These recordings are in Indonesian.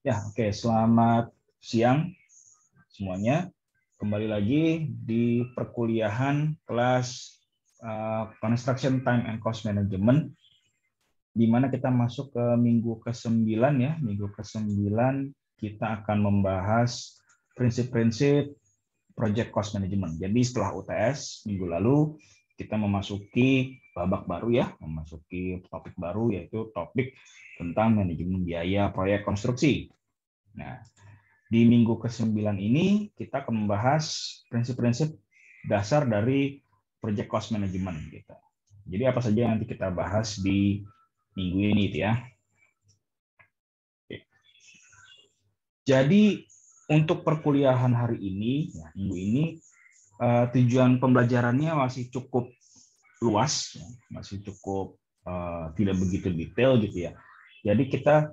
Ya, oke. Selamat siang semuanya. Kembali lagi di perkuliahan kelas Construction Time and Cost Management, di mana kita masuk ke minggu ke-9 ya. Minggu ke-9 kita akan membahas prinsip-prinsip Project Cost Management. Jadi setelah UTS minggu lalu, kita memasuki babak baru ya, memasuki topik baru, yaitu topik tentang manajemen biaya proyek konstruksi. Nah, di minggu ke-9 ini kita akan membahas prinsip-prinsip dasar dari Project Cost Management gitu. Jadi apa saja yang nanti kita bahas di minggu ini gitu ya. Oke. Jadi untuk perkuliahan hari ini, ya, minggu ini tujuan pembelajarannya masih cukup luas, ya, masih cukup tidak begitu detail gitu ya. Jadi kita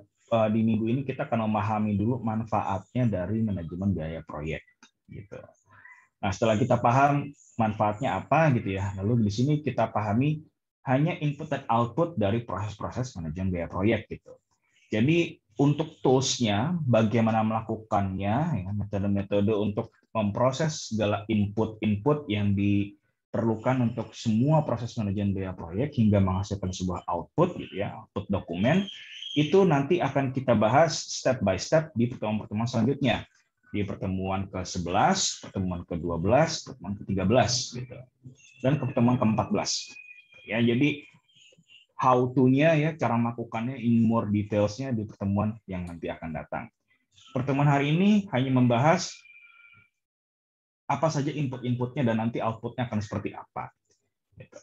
di minggu ini kita akan memahami dulu manfaatnya dari manajemen biaya proyek gitu. Nah, setelah kita paham manfaatnya apa gitu ya, lalu di sini kita pahami hanya input dan output dari proses-proses manajemen biaya proyek gitu. Jadi untuk tools-nya, bagaimana melakukannya, ya, metode-metode untuk memproses segala input-input yang diperlukan untuk semua proses manajemen biaya proyek hingga menghasilkan sebuah output gitu ya, output dokumen, itu nanti akan kita bahas step by step di pertemuan-pertemuan selanjutnya. Di pertemuan ke-11, pertemuan ke-12, pertemuan ke-13 gitu. Dan ke pertemuan ke-14. Ya, jadi how to-nya ya, cara melakukannya in more details-nya di pertemuan yang nanti akan datang. Pertemuan hari ini hanya membahas apa saja input-inputnya dan nanti output-nya akan seperti apa. Gitu.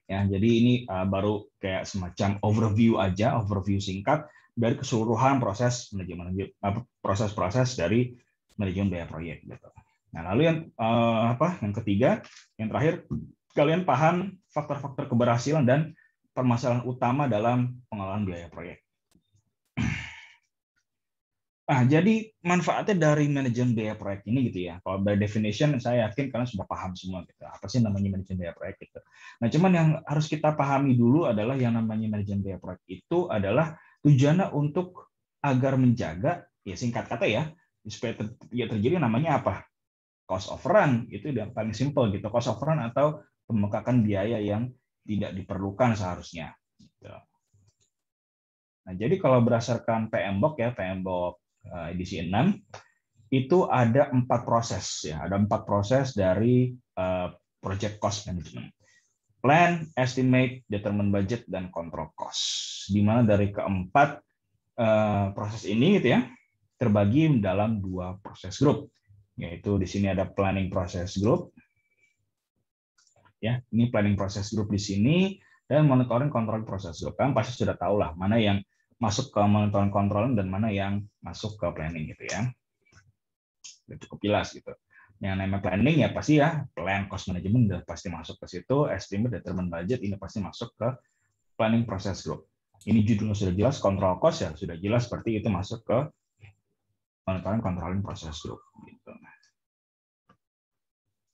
Ya, jadi ini baru kayak semacam overview aja, overview singkat dari keseluruhan proses-proses dari manajemen biaya proyek. Gitu. Nah, lalu yang ketiga, yang terakhir, kalian paham faktor-faktor keberhasilan dan permasalahan utama dalam pengelolaan biaya proyek. Nah, jadi manfaatnya dari manajemen biaya proyek ini gitu ya. Kalau by definition saya yakin kalian sudah paham semua gitu. Apa sih namanya manajemen biaya proyek gitu. Nah, cuman yang harus kita pahami dulu adalah yang namanya manajemen biaya proyek itu adalah tujuannya untuk agar menjaga, ya singkat kata ya, supaya terjadi namanya apa? Cost of run, itu yang paling simple gitu. Cost of run atau pembengkakan biaya yang tidak diperlukan seharusnya. Gitu. Nah, jadi kalau berdasarkan PMBOK ya, PMBOK edisi 6, itu ada 4 proses ya, ada 4 proses dari project cost management. Plan, estimate, determine budget, dan control cost. Di mana dari keempat proses ini gitu ya, terbagi dalam 2 proses grup. Yaitu di sini ada planning process group. Ya, ini planning process group di sini dan monitoring control process group. Kan pasti sudah tahu lah mana yang masuk ke monitoring control dan mana yang masuk ke planning gitu ya. Udah cukup jelas gitu. Yang namanya planning ya pasti ya plan cost management udah pasti masuk ke situ, estimate, determine budget ini pasti masuk ke planning process group. Ini judulnya sudah jelas, control cost ya sudah jelas seperti itu masuk ke monitoring controlling process group gitu.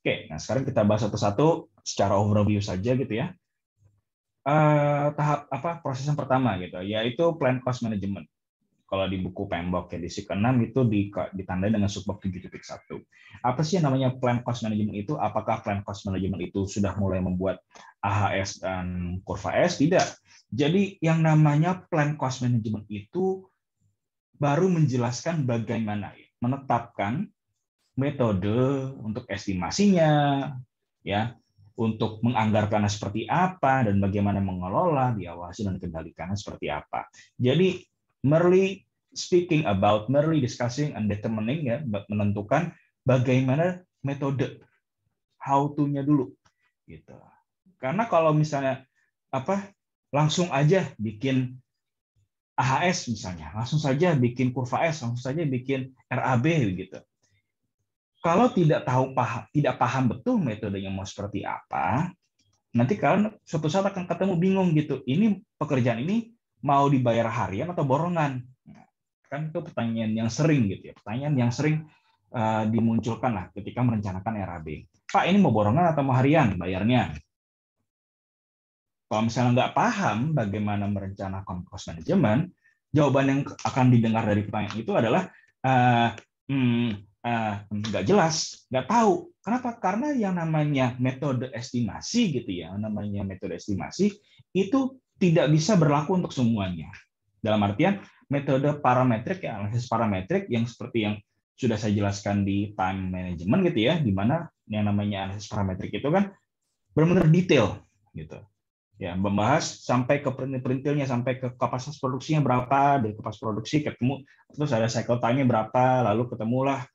Oke, nah sekarang kita bahas satu-satu secara overview saja gitu ya. Tahap proses yang pertama gitu, yaitu plan cost management. Kalau di buku PMBOK edisi ke-6 itu ditandai dengan subbab 7.1. Apa sih yang namanya plan cost management itu? Apakah plan cost management itu sudah mulai membuat AHS dan kurva S? Tidak. Jadi yang namanya plan cost management itu baru menjelaskan bagaimana menetapkan metode untuk estimasinya, ya, untuk menganggarkannya seperti apa dan bagaimana mengelola, diawasi dan kendalikannya seperti apa. Jadi merely discussing and determining ya, menentukan bagaimana metode how to-nya dulu gitu. Karena kalau misalnya langsung aja bikin AHS misalnya, langsung saja bikin kurva S, langsung saja bikin RAB gitu. Kalau tidak paham betul metodenya mau seperti apa, nanti kalian suatu saat akan ketemu bingung gitu. Ini pekerjaan ini mau dibayar harian atau borongan? Nah, kan itu pertanyaan yang sering gitu ya. Pertanyaan yang sering dimunculkan lah ketika merencanakan RAB. Pak, ini mau borongan atau mau harian bayarnya? Kalau misalnya nggak paham bagaimana merencanakan cost management, jawaban yang akan didengar dari pertanyaan itu adalah nggak jelas, nggak tahu. Kenapa? Karena yang namanya metode estimasi gitu ya, namanya metode estimasi itu tidak bisa berlaku untuk semuanya. Dalam artian metode parametrik ya, analisis parametrik yang seperti yang sudah saya jelaskan di time management gitu ya, di mana yang namanya analisis parametrik itu kan benar-benar detail gitu. Ya, membahas sampai ke perintil-perintilnya, sampai ke kapasitas produksinya berapa, dari kapasitas produksi ketemu, terus ada cycle time-nya berapa, lalu ketemulah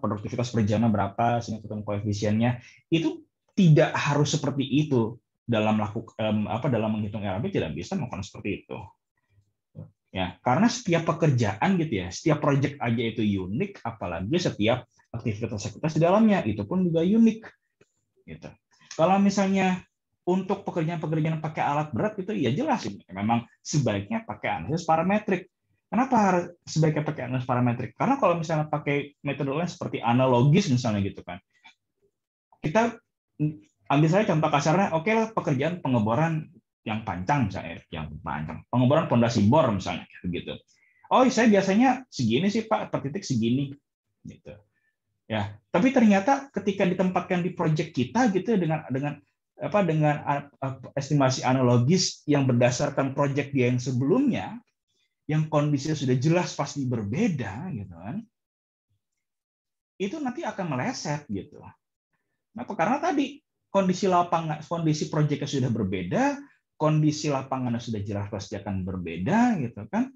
produktivitas per jamnya berapa, sehingga ketemu koefisiennya. Itu tidak harus seperti itu dalam dalam menghitung RAB, tidak bisa melakukan seperti itu. Ya, karena setiap pekerjaan gitu ya, setiap project aja itu unik, apalagi setiap aktivitas-aktivitas di dalamnya itu pun juga unik. Gitu. Kalau misalnya untuk pekerjaan-pekerjaan pakai alat berat itu ya jelas memang sebaiknya pakai analisis parametrik. Kenapa harus sebaiknya pakai analisis parametrik? Karena kalau misalnya pakai metode lain seperti analogis misalnya gitu kan, kita ambil saja contoh kasarnya, oke lah pekerjaan pengeboran yang pancang misalnya, pengeboran pondasi bor misalnya gitu. Oh, saya biasanya segini sih Pak, per titik segini gitu. Ya, tapi ternyata ketika ditempatkan di proyek kita gitu dengan estimasi analogis yang berdasarkan proyek dia yang sebelumnya, yang kondisinya sudah jelas pasti berbeda gitu kan, itu nanti akan meleset gitu. Kenapa? Karena tadi kondisi proyeknya sudah berbeda, kondisi lapangannya sudah jelas pasti akan berbeda gitu kan.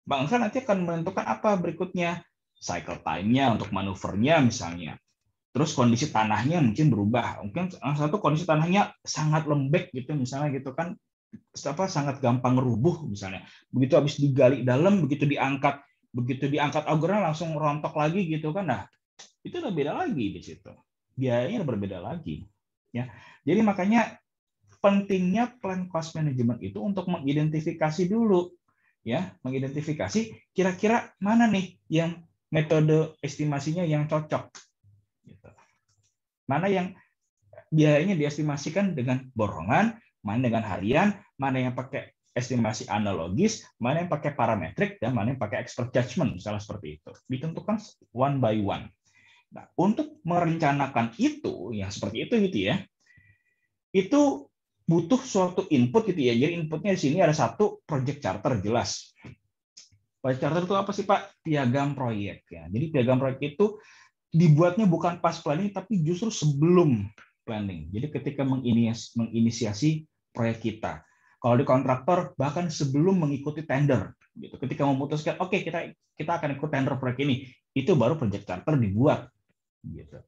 Bangsa nanti akan menentukan apa berikutnya, cycle time-nya untuk manuvernya misalnya. Terus kondisi tanahnya mungkin berubah. Mungkin satu kondisi tanahnya sangat lembek gitu misalnya gitu kan, sangat gampang rubuh misalnya. Begitu habis digali dalam, begitu diangkat augurnya langsung rontok lagi gitu kan. Nah, itu udah beda lagi di situ. Biayanya berbeda lagi. Ya. Jadi makanya pentingnya plan cost management itu untuk mengidentifikasi dulu, ya, mengidentifikasi kira-kira mana nih yang metode estimasinya yang cocok. Gitu. Mana yang biayanya diestimasikan dengan borongan, mana dengan harian, mana yang pakai estimasi analogis, mana yang pakai parametrik, dan mana yang pakai expert judgment, misalnya seperti itu. Ditentukan one by one. Nah, untuk merencanakan itu, yang seperti itu gitu ya, itu butuh suatu input gitu ya. Jadi inputnya di sini ada satu project charter jelas. Project charter itu apa sih Pak? Piagam proyek ya. Jadi piagam proyek itu dibuatnya bukan pas planning tapi justru sebelum planning. Jadi ketika menginisiasi proyek kita. Kalau di kontraktor bahkan sebelum mengikuti tender gitu. Ketika memutuskan oke, kita akan ikut tender proyek ini, itu baru project charter dibuat gitu.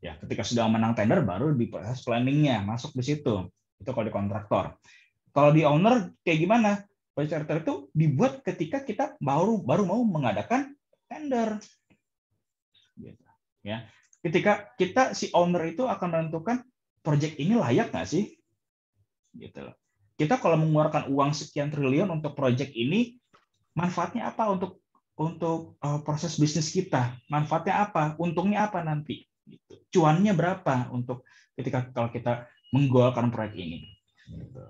Ya, ketika sudah menang tender baru di proses planningnya masuk di situ. Itu kalau di kontraktor. Kalau di owner kayak gimana? Project charter itu dibuat ketika kita baru mau mengadakan tender. Gitu. Ya, ketika kita si owner itu akan menentukan proyek ini layak nggak sih, gitu. Kita kalau mengeluarkan uang sekian triliun untuk proyek ini, manfaatnya apa untuk proses bisnis kita? Manfaatnya apa? Untungnya apa nanti? Gitu. Cuannya berapa untuk kalau kita menggolkan proyek ini? Gitu.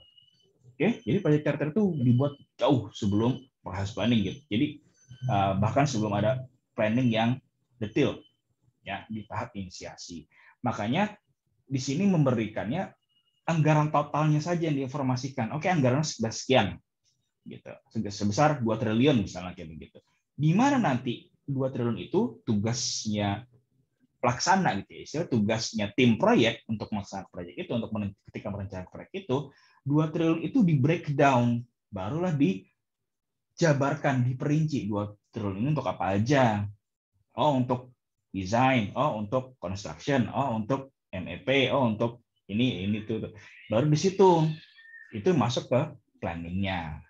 Oke, jadi proyek charter itu dibuat jauh sebelum proses planning gitu. Jadi bahkan sebelum ada planning yang detail. Ya, di tahap inisiasi. Makanya di sini memberikannya anggaran totalnya saja yang diinformasikan. Oke, anggaran sekian gitu. Sebesar 2 triliun misalnya kayak begitu. Di mana nanti 2 triliun itu tugasnya pelaksana gitu ya. Tugasnya tim proyek untuk melaksanakan proyek itu, untuk ketika merencanakan proyek itu, 2 triliun itu di breakdown, barulah dijabarkan, diperinci 2 triliun ini untuk apa aja. Oh, untuk desain, oh untuk construction, oh untuk MEP, oh untuk ini tuh. Baru di situ itu masuk ke planningnya.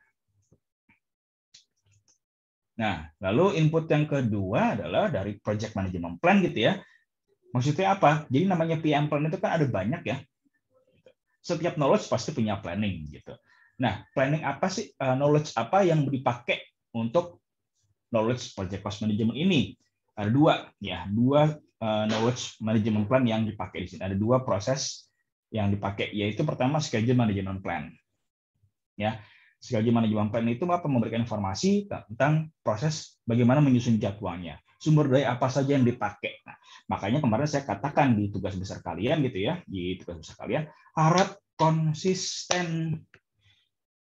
Nah, lalu input yang kedua adalah dari project management plan gitu ya. Maksudnya apa? Jadi namanya PM plan itu kan ada banyak ya. Setiap knowledge pasti punya planning gitu. Nah, planning apa sih, knowledge apa yang dipakai untuk knowledge project cost management ini? Ada dua knowledge management plan yang dipakai di sini. Ada 2 proses yang dipakai, yaitu pertama schedule management plan. Ya, Strategy manajemen plan itu apa? Memberikan informasi tentang proses bagaimana menyusun jadwalnya. Sumber daya apa saja yang dipakai. Nah, makanya kemarin saya katakan di tugas besar kalian gitu ya, di tugas besar kalian harap konsisten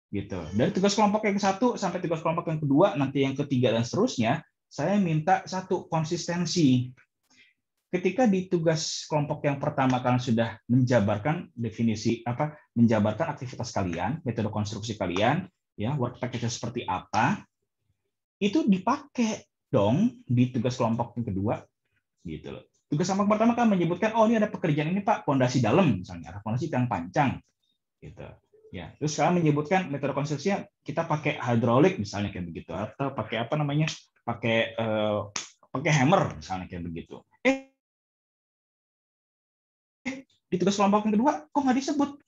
gitu. Dari tugas kelompok yang ke-1 sampai tugas kelompok yang kedua, nanti yang ketiga dan seterusnya, saya minta satu konsistensi. Ketika di tugas kelompok yang pertama kalian sudah menjabarkan definisi menjabarkan aktivitas kalian, metode konstruksi kalian, ya, work package seperti apa, itu dipakai dong di tugas kelompok yang kedua, gitu loh. Tugas kelompok pertama kan menyebutkan, oh ini ada pekerjaan ini Pak, fondasi dalam misalnya, fondasi tiang pancang, gitu. Ya, terus sekarang menyebutkan metode konstruksinya kita pakai hidrolik misalnya kayak begitu, atau pakai apa namanya, pakai hammer misalnya kayak begitu. Di tugas kelompok yang kedua kok nggak disebut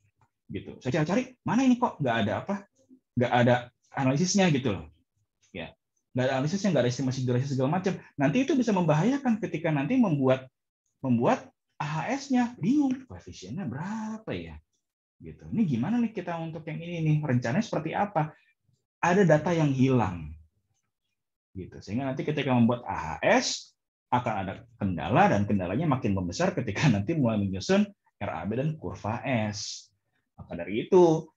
gitu. Saya cari mana ini kok nggak ada analisisnya gitu loh, ya, nggak ada analisisnya, nggak ada estimasi durasi segala macam. Nanti itu bisa membahayakan ketika nanti membuat AHS-nya bingung koefisiennya berapa ya gitu. Ini gimana nih kita untuk yang ini nih, rencananya seperti apa, ada data yang hilang gitu, sehingga nanti ketika membuat AHS akan ada kendala, dan kendalanya makin membesar ketika nanti mulai menyusun RAB dan kurva S. Maka dari itu,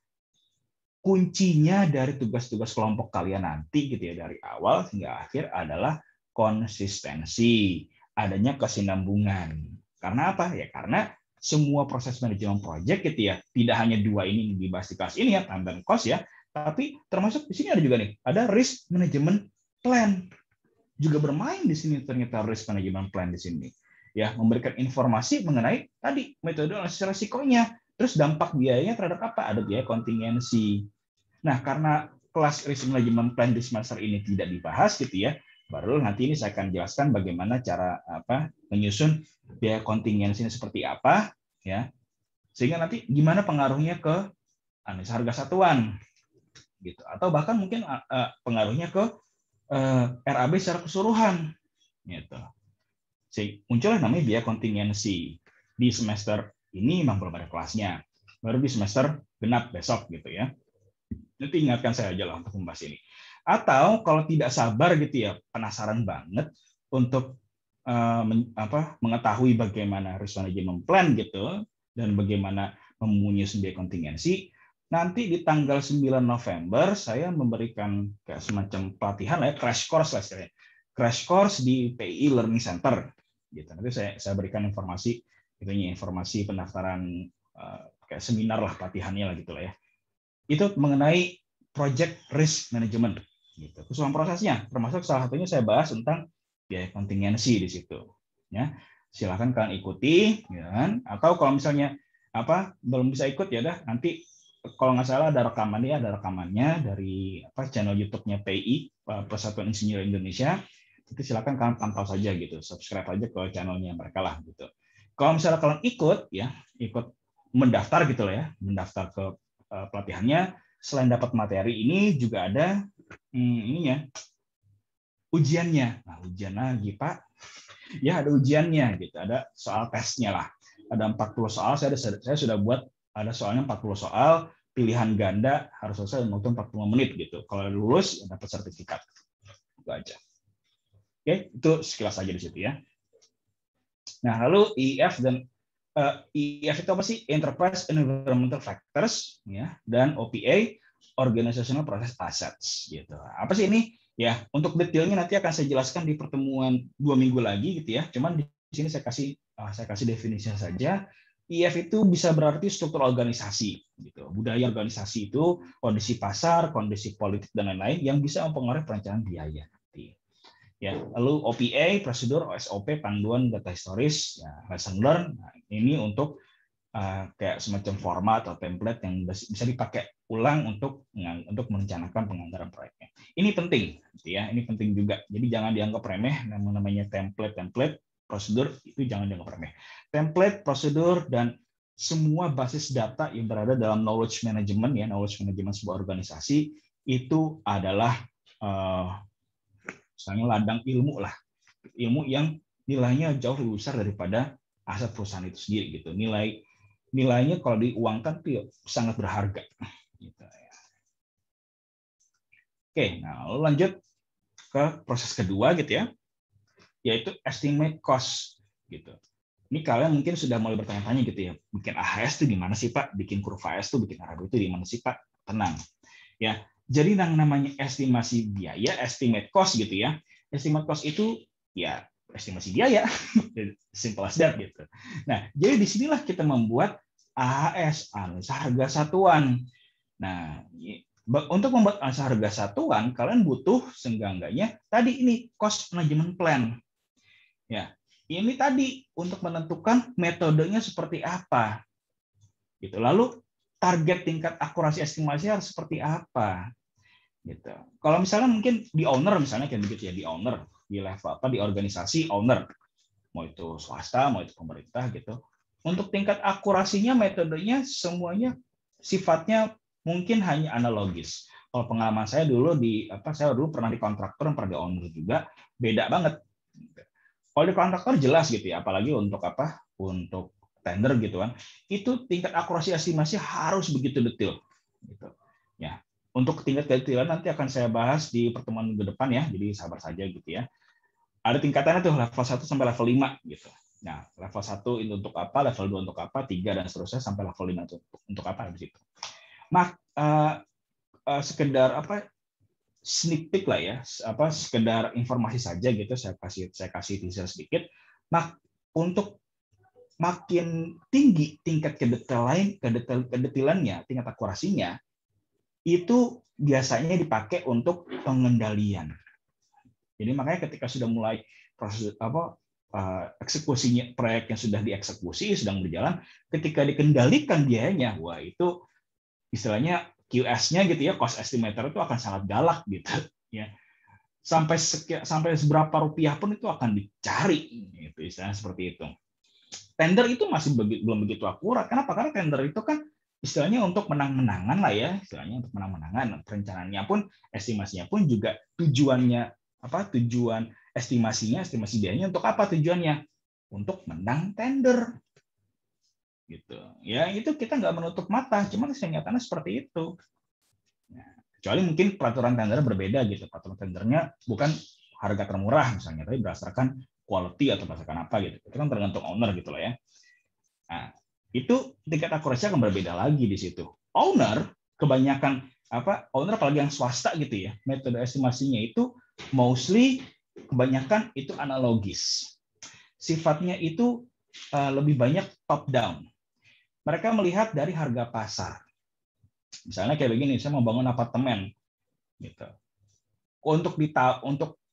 kuncinya dari tugas-tugas kelompok kalian nanti gitu ya, dari awal hingga akhir adalah konsistensi, adanya kesinambungan. Karena apa? Ya karena semua proses manajemen project gitu ya, tidak hanya dua ini dibahas di kelas ini ya, time dan cost ya, tapi termasuk di sini ada juga nih, ada risk management plan. Juga bermain di sini ternyata risk management plan di sini. Ya, memberikan informasi mengenai tadi metode analisis risikonya, terus dampak biayanya terhadap apa? Ada biaya kontingensi. Nah, karena kelas risk management plan di semester ini tidak dibahas gitu ya, baru nanti ini saya akan jelaskan bagaimana cara menyusun biaya kontingensi ini seperti apa ya. Sehingga nanti gimana pengaruhnya ke analisis harga satuan gitu, atau bahkan mungkin pengaruhnya ke RAB secara keseluruhan gitu. Muncullah namanya biaya kontingensi. Di semester ini memang belum ada kelasnya, baru di semester genap besok gitu ya. Nanti ingatkan saya aja lah untuk membahas ini. Atau kalau tidak sabar gitu ya, penasaran banget untuk mengetahui bagaimana risk management plan gitu, dan bagaimana menyusun biaya kontingensi, nanti di tanggal 9 November saya memberikan kayak semacam pelatihan lah ya, crash course lah istilahnya. Crash course di PI Learning Center. Gitu. Nanti saya berikan informasi pendaftaran kayak seminar lah, pelatihannya lah gitu lah ya. Itu mengenai project risk management. Gitu. Keseluruhan prosesnya, termasuk salah satunya saya bahas tentang biaya kontingensi di situ. Ya, silakan kalian ikuti, ya kan? Atau kalau misalnya belum bisa ikut ya dah, nanti kalau nggak salah ada rekamannya dari channel YouTube-nya PI, Persatuan Insinyur Indonesia. Itu silakan kalian pantau saja gitu, subscribe aja ke channelnya mereka lah gitu. Kalau misalnya kalian ikut mendaftar gitu lah ya, mendaftar ke pelatihannya, selain dapat materi ini juga ada ujiannya. Nah, ujian lagi Pak, ya ada ujiannya gitu, ada soal tesnya lah, ada 40 soal. Saya sudah buat, ada soalnya 40 soal, pilihan ganda, harus selesai dalam waktu 40 menit gitu. Kalau lulus dapat sertifikat. Itu aja. Oke, itu sekilas saja di situ ya. Nah, lalu IEF dan IEF itu apa sih? Enterprise Environmental Factors ya, dan OPA Organizational Process Assets gitu. Apa sih ini? Ya, untuk detailnya nanti akan saya jelaskan di pertemuan 2 minggu lagi gitu ya. Cuman di sini saya kasih definisinya saja. IEF itu bisa berarti struktur organisasi gitu. Budaya organisasi itu kondisi pasar, kondisi politik dan lain-lain yang bisa mempengaruhi perencanaan biaya. Ya, lalu OPA, prosedur, SOP, panduan data historis, ya, lesson learn. Nah, ini untuk kayak semacam format atau template yang bisa dipakai ulang untuk merencanakan penganggaran proyeknya. Ini penting, gitu ya. Ini penting juga. Jadi jangan dianggap remeh, namanya template, prosedur itu jangan dianggap remeh. Template, prosedur, dan semua basis data yang berada dalam knowledge management ya, knowledge management sebuah organisasi itu adalah misalnya ladang ilmu lah, ilmu yang nilainya jauh lebih besar daripada aset perusahaan itu sendiri gitu. Nilainya kalau diuangkan itu sangat berharga gitu. Oke, nah lalu lanjut ke proses kedua gitu ya, yaitu estimate cost gitu. Ini kalian mungkin sudah mulai bertanya-tanya gitu ya, bikin AHS itu gimana sih Pak? Bikin kurva AHS itu, bikin RAB itu gimana sih Pak? Tenang. Ya, jadi yang namanya estimasi biaya, estimate cost gitu ya. Estimate cost itu ya estimasi biaya, simple as that gitu. Nah, jadi disinilah kita membuat AHS, analisa harga satuan. Nah, untuk membuat analisa harga satuan, kalian butuh seenggak-enggaknya tadi ini cost management plan. Ya, ini tadi untuk menentukan metodenya seperti apa. Gitu. Lalu target tingkat akurasi estimasi harus seperti apa. Gitu. Kalau misalnya mungkin di owner misalnya kayak begitu ya, di owner, di level apa, di organisasi owner, mau itu swasta, mau itu pemerintah gitu. Untuk tingkat akurasinya, metodenya semuanya sifatnya mungkin hanya analogis. Kalau pengalaman saya dulu saya dulu pernah di kontraktor, pernah di owner juga, beda banget. Kalau di kontraktor jelas gitu ya, apalagi untuk untuk tender gitu kan, itu tingkat akurasi estimasi harus begitu detail. Gitu. Ya, untuk tingkat kedetailan nanti akan saya bahas di pertemuan minggu depan ya, jadi sabar saja gitu ya. Ada tingkatannya tuh level 1 sampai level 5 gitu. Nah, level 1 itu untuk apa, level 2 untuk apa, 3 dan seterusnya sampai level 5 untuk apa di situ. Sekedar sneak peek lah ya, sekedar informasi saja gitu, saya kasih teaser sedikit. Nah, untuk makin tinggi tingkat kedetailannya, tingkat akurasinya, itu biasanya dipakai untuk pengendalian. Jadi makanya ketika sudah mulai proses eksekusinya, proyek yang sudah dieksekusi, sedang berjalan, ketika dikendalikan biayanya, wah itu istilahnya QS-nya gitu ya, cost estimator itu akan sangat galak gitu ya. Sampai seberapa rupiah pun itu akan dicari gitu, istilahnya seperti itu. Tender itu masih belum begitu akurat. Kenapa? Karena tender itu kan istilahnya untuk menang-menangan lah ya, istilahnya untuk menang-menangan. Perencanaannya pun, estimasinya pun juga tujuan estimasi biayanya untuk apa tujuannya? Untuk menang tender. Gitu. Ya, itu kita nggak menutup mata, cuma kenyataannya seperti itu. Nah, kecuali mungkin peraturan tender berbeda gitu. Peraturan tendernya bukan harga termurah misalnya, tapi berdasarkan quality atau berdasarkan apa gitu. Itu kan tergantung owner gitu loh ya. Nah, itu tingkat akurasi akan berbeda lagi di situ. Owner kebanyakan owner apalagi yang swasta gitu ya, metode estimasinya itu mostly kebanyakan itu analogis. Sifatnya itu lebih banyak top down. Mereka melihat dari harga pasar. Misalnya kayak begini, saya mau bangun apartemen gitu. Untuk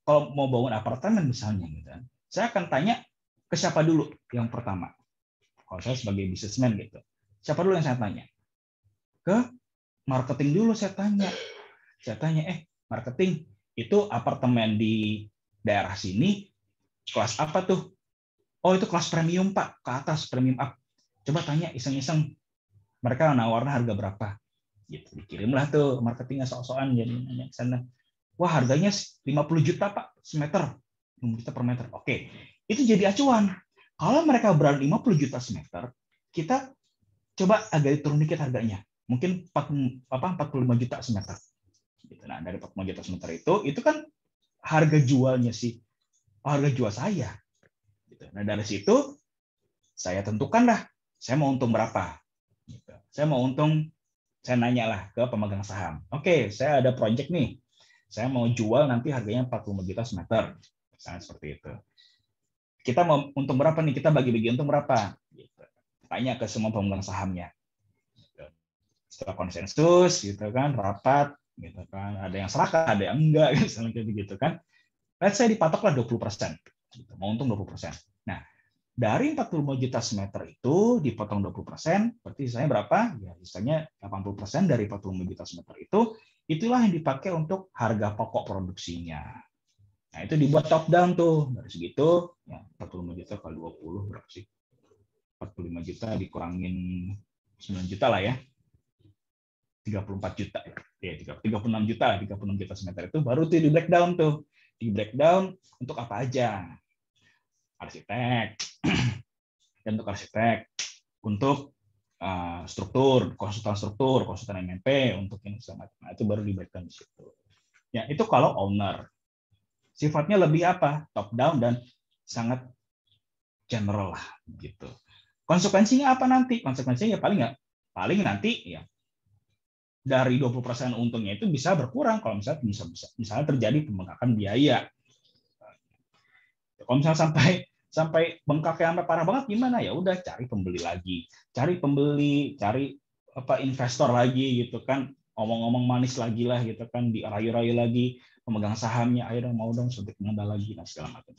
kalau mau bangun apartemen misalnya gitu, saya akan tanya ke siapa dulu yang pertama. Kalau saya sebagai businessman gitu, siapa dulu yang saya tanya? Ke marketing dulu saya tanya. Marketing, itu apartemen di daerah sini kelas apa tuh? Oh, itu kelas premium Pak, ke atas premium up. Coba tanya iseng-iseng, mereka nawarnya harga berapa? Gitu. Dikirimlah tuh marketingnya sok-sokan, jadi nanya ke sana. Wah, harganya 50 juta Pak semeter. 50 juta per meter. Oke, itu jadi acuan. Kalau mereka berani 50 juta semeter, kita coba agak turun dikit harganya. Mungkin 45 juta semeter. Nah, dari 45 juta semeter itu kan harga jualnya sih. Harga jual saya. Nah, dari situ saya tentukanlah saya mau untung berapa. Saya mau untung, saya nanyalah ke pemegang saham. Oke, saya ada project nih. Saya mau jual nanti harganya 45 juta semeter. Misalnya seperti itu. Kita mau untung berapa nih? Kita bagi-bagi untung berapa? Tanya ke semua pemegang sahamnya. Setelah konsensus, gitu kan, rapat, gitu kan, ada yang serakah, ada yang enggak, gitu kan. Let's say dipatoklah 20%. Mau untung 20%. Nah, dari 45 juta semeter itu dipotong 20%, berarti sisanya berapa? Ya, sisanya 80% dari 45 juta semeter itu, itulah yang dipakai untuk harga pokok produksinya. Nah, itu dibuat top down tuh. Dari segitu, ya 45 juta kali 20 berapa sih? 45 juta dikurangin 9 juta lah ya. 34 juta ya. 36 juta lah, 36 juta semeter itu baru tuh di breakdown tuh. Di breakdown untuk apa aja? Arsitek, dan untuk arsitek, untuk konsultan MNP, untuk ini segala macam. Nah, itu baru di breakdown di situ. Ya, itu kalau owner. Sifatnya lebih apa? Top down dan sangat general lah gitu. Konsekuensinya apa nanti? Konsekuensinya paling nanti ya dari 20% untungnya itu bisa berkurang kalau misalnya terjadi pembengkakan biaya. Kalau misalnya sampai bengkaknya sampai parah banget gimana, ya udah cari pembeli lagi, cari investor lagi gitu kan, omong-omong manis lagi lah gitu kan, dirayu-rayu lagi pemegang sahamnya, ayo dong mau dong suntik modal lagi dan segala macam.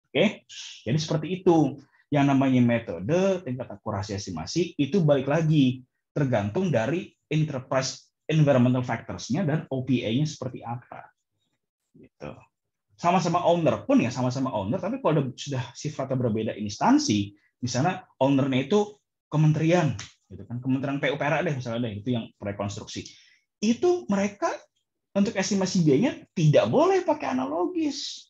Oke, jadi seperti itu. Yang namanya metode tingkat akurasi estimasi itu balik lagi tergantung dari enterprise environmental factors-nya dan OPA-nya seperti apa. Gitu. Sama-sama owner pun ya sama-sama owner, tapi kalau sudah sifatnya berbeda instansi, misalnya ownernya itu kementerian, gitu kan, Kementerian PUPR deh misalnya deh, itu yang proyek konstruksi, itu mereka untuk estimasi biayanya tidak boleh pakai analogis.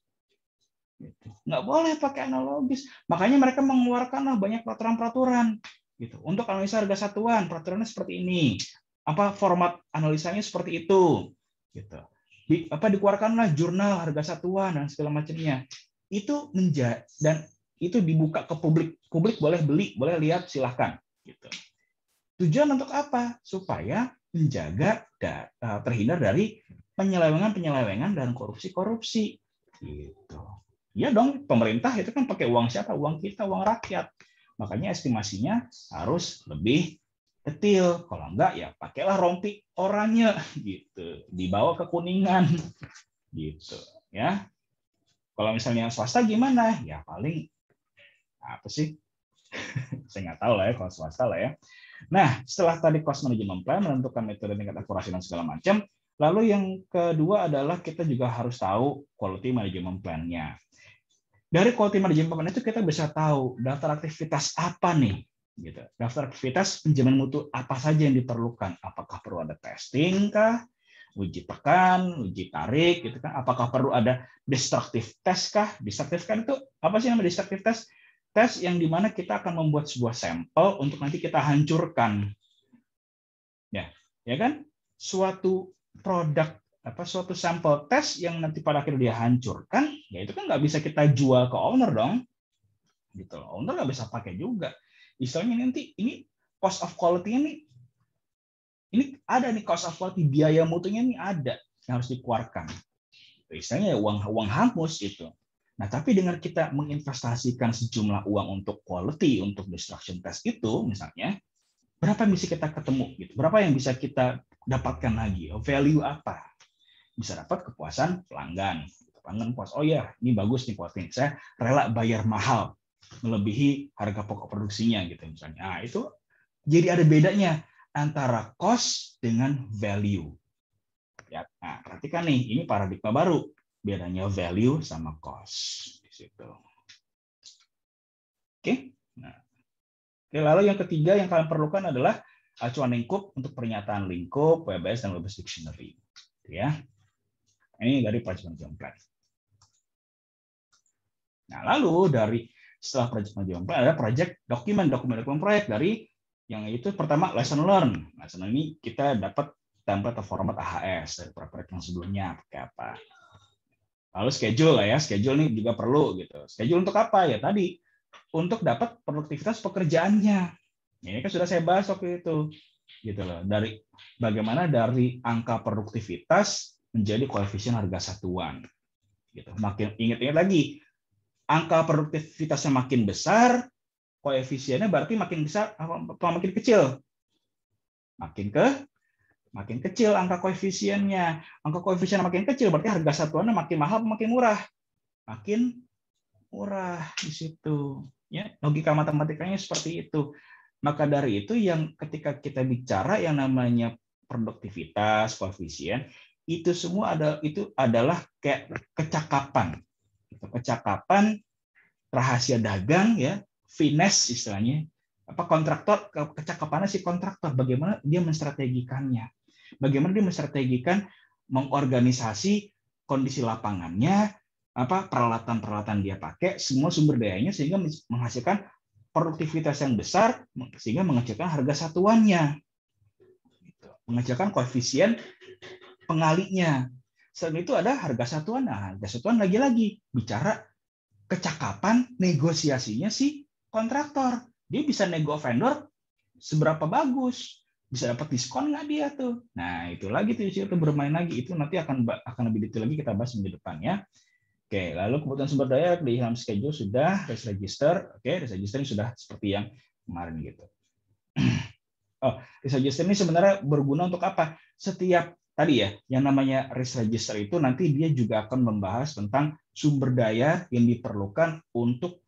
Nggak boleh pakai analogis. Makanya mereka mengeluarkan banyak peraturan-peraturan gitu. Untuk analisa harga satuan, peraturannya seperti ini. Apa format analisanya seperti itu gitu. Dikeluarkanlah jurnal harga satuan dan segala macamnya. Itu dan itu dibuka ke publik. Publik boleh beli, boleh lihat, silahkan gitu. Tujuan untuk apa? Supaya menjaga terhindar dari penyelewengan dan korupsi gitu. Ya dong, pemerintah itu kan pakai uang siapa? Uang kita, uang rakyat. Makanya estimasinya harus lebih detail. Kalau enggak, ya pakailah rompi oranye gitu, dibawa ke Kuningan gitu. Ya, kalau misalnya swasta gimana? Ya paling apa sih? Saya nggak tahu lah ya kalau swasta lah ya. Nah, setelah tadi cost management plan, menentukan metode tingkat akurasi dan segala macam, lalu yang kedua adalah kita juga harus tahu quality management plan-nya. Dari quality management plan itu kita bisa tahu daftar aktivitas apa nih, gitu. Daftar aktivitas penjamin mutu apa saja yang diperlukan. Apakah perlu ada testing kah, uji tekan, uji tarik, gitu kan? Apakah perlu ada destructive test kah? Destructive kan itu apa sih namanya destructive test? Tes yang dimana kita akan membuat sebuah sampel untuk nanti kita hancurkan, ya kan? Suatu produk suatu sampel tes yang nanti pada akhirnya dia hancurkan, ya itu kan nggak bisa kita jual ke owner dong, gitu. Owner nggak bisa pakai juga. Istilahnya nanti ini cost of quality ini ada nih cost of quality, biaya mutunya ini ada yang harus dikeluarkan. Istilahnya uang hangus itu. Nah, tapi dengan kita menginvestasikan sejumlah uang untuk quality, untuk destruction test itu, misalnya, berapa yang bisa kita ketemu? Gitu. Berapa yang bisa kita dapatkan lagi? Value apa? Bisa dapat kepuasan pelanggan. Pelanggan puas, oh ya, ini bagus nih quality. Saya rela bayar mahal, melebihi harga pokok produksinya, gitu misalnya. Nah, itu jadi ada bedanya antara cost dengan value. Ya, nah, perhatikan nih, ini paradigma baru. Bedanya value sama cost di situ. Oke. Nah, lalu yang ketiga yang kalian perlukan adalah acuan lingkup untuk pernyataan lingkup, WBS dan WBS Dictionary. Ya. Ini dari project management plan. Nah, lalu setelah project management plan ada dokumen proyek dari yang itu pertama lesson learn. Lesson learn ini kita dapat template atau format AHS dari proyek yang sebelumnya pakai apa. Lalu schedule lah ya, schedule ini juga perlu gitu. Schedule untuk apa ya tadi? Untuk dapat produktivitas pekerjaannya. Ini kan sudah saya bahas waktu itu, gitu loh. Bagaimana dari angka produktivitas menjadi koefisien harga satuan. Gitu. Makin ingat-ingat lagi, angka produktivitasnya makin besar, koefisiennya berarti makin besar atau makin kecil? Makin kecil angka koefisiennya. Angka koefisien makin kecil berarti harga satuannya makin mahal atau makin murah? Makin murah di situ. Ya, logika matematikanya seperti itu. Maka dari itu yang ketika kita bicara yang namanya produktivitas, koefisien, itu semua adalah kayak kecakapan. Kecakapan rahasia dagang ya, finesse istilahnya. Kontraktor, kecakapannya si kontraktor, bagaimana dia menstrategikannya. Bagaimana dia menstrategikan mengorganisasi kondisi lapangannya, peralatan-peralatan dia pakai, semua sumber dayanya sehingga menghasilkan produktivitas yang besar sehingga mengecilkan harga satuannya. Mengecilkan koefisien pengalinya. Selain itu ada harga satuan. Nah, harga satuan lagi-lagi bicara kecakapan negosiasinya si kontraktor. Dia bisa nego vendor seberapa bagus, bisa dapat diskon nggak dia tuh. Nah, itu lagi tuh itu bermain lagi. Itu nanti akan lebih detail lagi kita bahas minggu depan ya. Oke, lalu kebutuhan sumber daya di dalam schedule sudah, risk register. Oke, risk register ini sudah seperti yang kemarin gitu. Oh, risk register ini sebenarnya berguna untuk apa? Setiap tadi ya, yang namanya risk register itu nanti dia juga akan membahas tentang sumber daya yang diperlukan untuk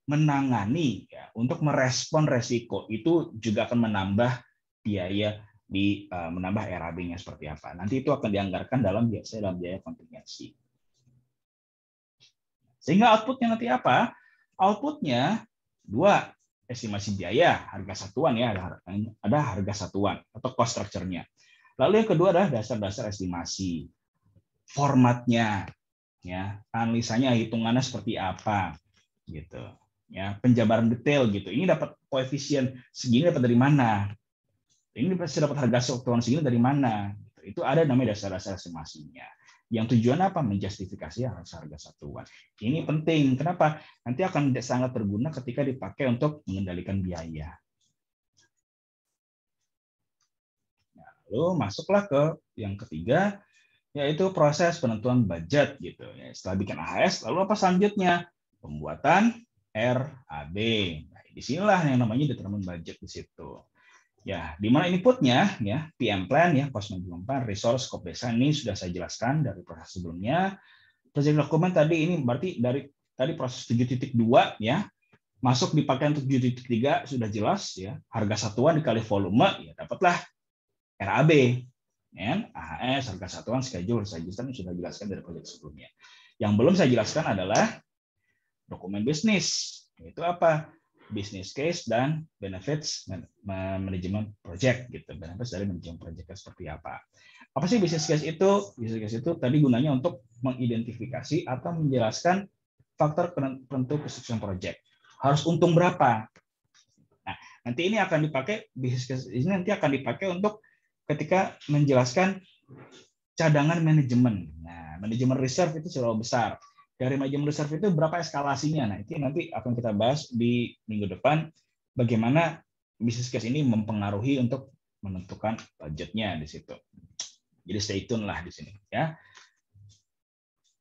menangani, ya, untuk merespon resiko. Itu juga akan menambah biaya menambah RAB-nya seperti apa. Nanti itu akan dianggarkan dalam biaya kontingensi. Sehingga outputnya nanti apa? Outputnya dua, estimasi biaya, harga satuan ya, ada harga satuan atau cost structure-nya. Lalu yang kedua adalah dasar-dasar estimasi, formatnya, ya, analisanya, hitungannya seperti apa, gitu, ya, penjabaran detail gitu. Ini dapat koefisien segini dapat dari mana? Ini pasti dapat harga satuan segini dari mana? Itu ada namanya dasar-dasar estimasinya. Yang tujuan apa? Menjustifikasi harga satuan. Ini penting. Kenapa? Nanti akan sangat berguna ketika dipakai untuk mengendalikan biaya. Nah, lalu masuklah ke yang ketiga, yaitu proses penentuan budget gitu. Setelah bikin AHS, lalu apa selanjutnya? Pembuatan RAB. Nah, disinilah yang namanya determine budget di situ. Ya, di mana inputnya ya, PM plan ya, cost management plan, resource, scope design ini sudah saya jelaskan dari proses sebelumnya. Project dokumen tadi ini berarti dari tadi proses 7.2 ya, masuk di pakaian 7.3 sudah jelas ya, harga satuan dikali volume ya dapatlah RAB. Ya, AHS, harga satuan, schedule, saya sudah jelaskan dari proyek sebelumnya. Yang belum saya jelaskan adalah dokumen bisnis. Itu apa? Business case dan benefits manajemen project gitu. Benefits dari manajemen project seperti apa? Apa sih business case itu? Business case itu tadi gunanya untuk mengidentifikasi atau menjelaskan faktor penentu kesuksesan project. Harus untung berapa? Nah, nanti ini akan dipakai business case ini nanti akan dipakai untuk ketika menjelaskan cadangan manajemen. Nah, manajemen reserve itu terlalu besar. Dari manajemen reserve itu berapa eskalasinya? Nah, itu nanti akan kita bahas di minggu depan bagaimana business case ini mempengaruhi untuk menentukan budgetnya di situ. Jadi stay tune lah di sini ya.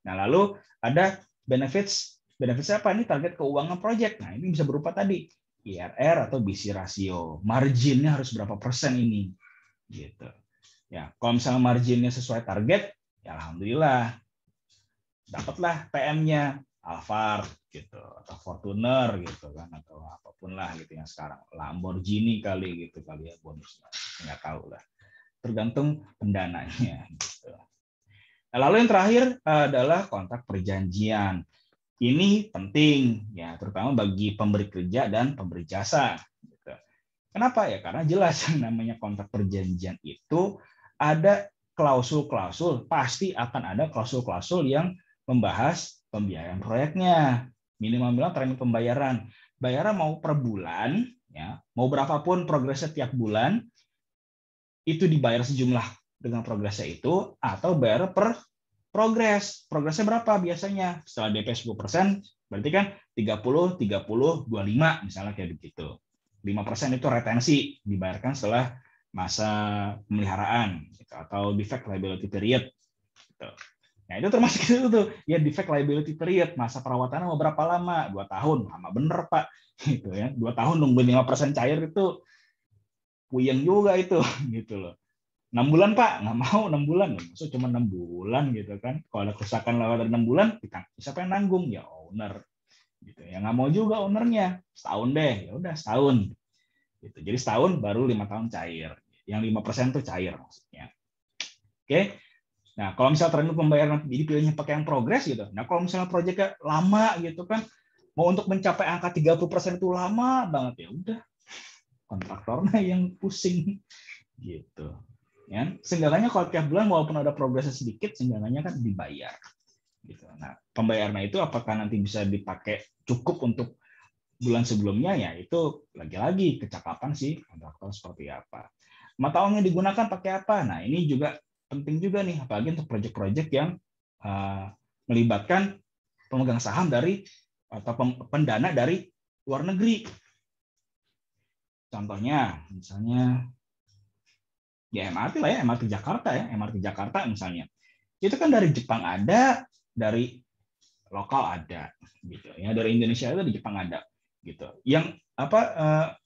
Nah, lalu ada benefits. Benefits apa? Ini target keuangan project. Nah, ini bisa berupa tadi IRR atau BC ratio. Marginnya harus berapa persen ini? Gitu. Ya, kalau misalnya marginnya sesuai target, ya alhamdulillah. Dapatlah PM-nya Alphard gitu atau Fortuner gitu kan atau apapun lah gitu yang sekarang Lamborghini kali gitu kali ya bonusnya nggak tahu lah tergantung pendananya gitu. Nah, lalu yang terakhir adalah kontrak perjanjian. Ini penting ya terutama bagi pemberi kerja dan pemberi jasa gitu. Kenapa ya? Karena jelas yang namanya kontrak perjanjian itu ada klausul-klausul, pasti akan ada klausul-klausul yang membahas pembiayaan proyeknya. Minimal termin pembayaran. Bayaran mau per bulan, ya, mau berapapun progresnya tiap bulan, itu dibayar sejumlah dengan progresnya itu, atau bayar per progres. Progresnya berapa biasanya? Setelah DP 10%, berarti kan 30, 30, 25, misalnya kayak begitu. 5% itu retensi, dibayarkan setelah masa pemeliharaan, atau defect liability period. Nah, itu termasuk itu tuh, ya defect liability period, masa perawatannya mau berapa lama? 2 tahun, lama bener Pak. Gitu ya, 2 tahun nungguin 5% cair itu puyeng juga itu, gitu loh. 6 bulan Pak, nggak mau 6 bulan, maksud cuma 6 bulan gitu kan. Kalau ada kerusakan lewat dari 6 bulan, siapa yang nanggung? Ya owner. Gitu ya, nggak mau juga ownernya, setahun deh, ya udah setahun. Gitu. Jadi setahun baru 5 tahun cair. Yang 5% tuh cair maksudnya. Oke. Nah, kalau misalnya terminal pembayaran nanti jadi pilihnya pakai yang progres gitu. Nah, kalau misalnya proyeknya lama gitu kan, mau untuk mencapai angka 30% itu lama banget ya udah kontraktornya yang pusing gitu. Ya, seenggaknya kalau tiap bulan walaupun ada progresnya sedikit, seenggaknya kan dibayar. Gitu. Nah, pembayarannya itu apakah nanti bisa dipakai cukup untuk bulan sebelumnya ya itu lagi-lagi kecakapan sih kontraktor seperti apa. Mata uang yang digunakan pakai apa? Nah, ini juga penting juga nih, apalagi untuk proyek-proyek yang melibatkan pemegang saham dari atau pendana dari luar negeri. Contohnya, misalnya ya MRT lah ya, MRT Jakarta ya, MRT Jakarta misalnya. Itu kan dari Jepang ada, dari lokal ada, gitu ya, dari Indonesia ada, di Jepang ada, gitu. Yang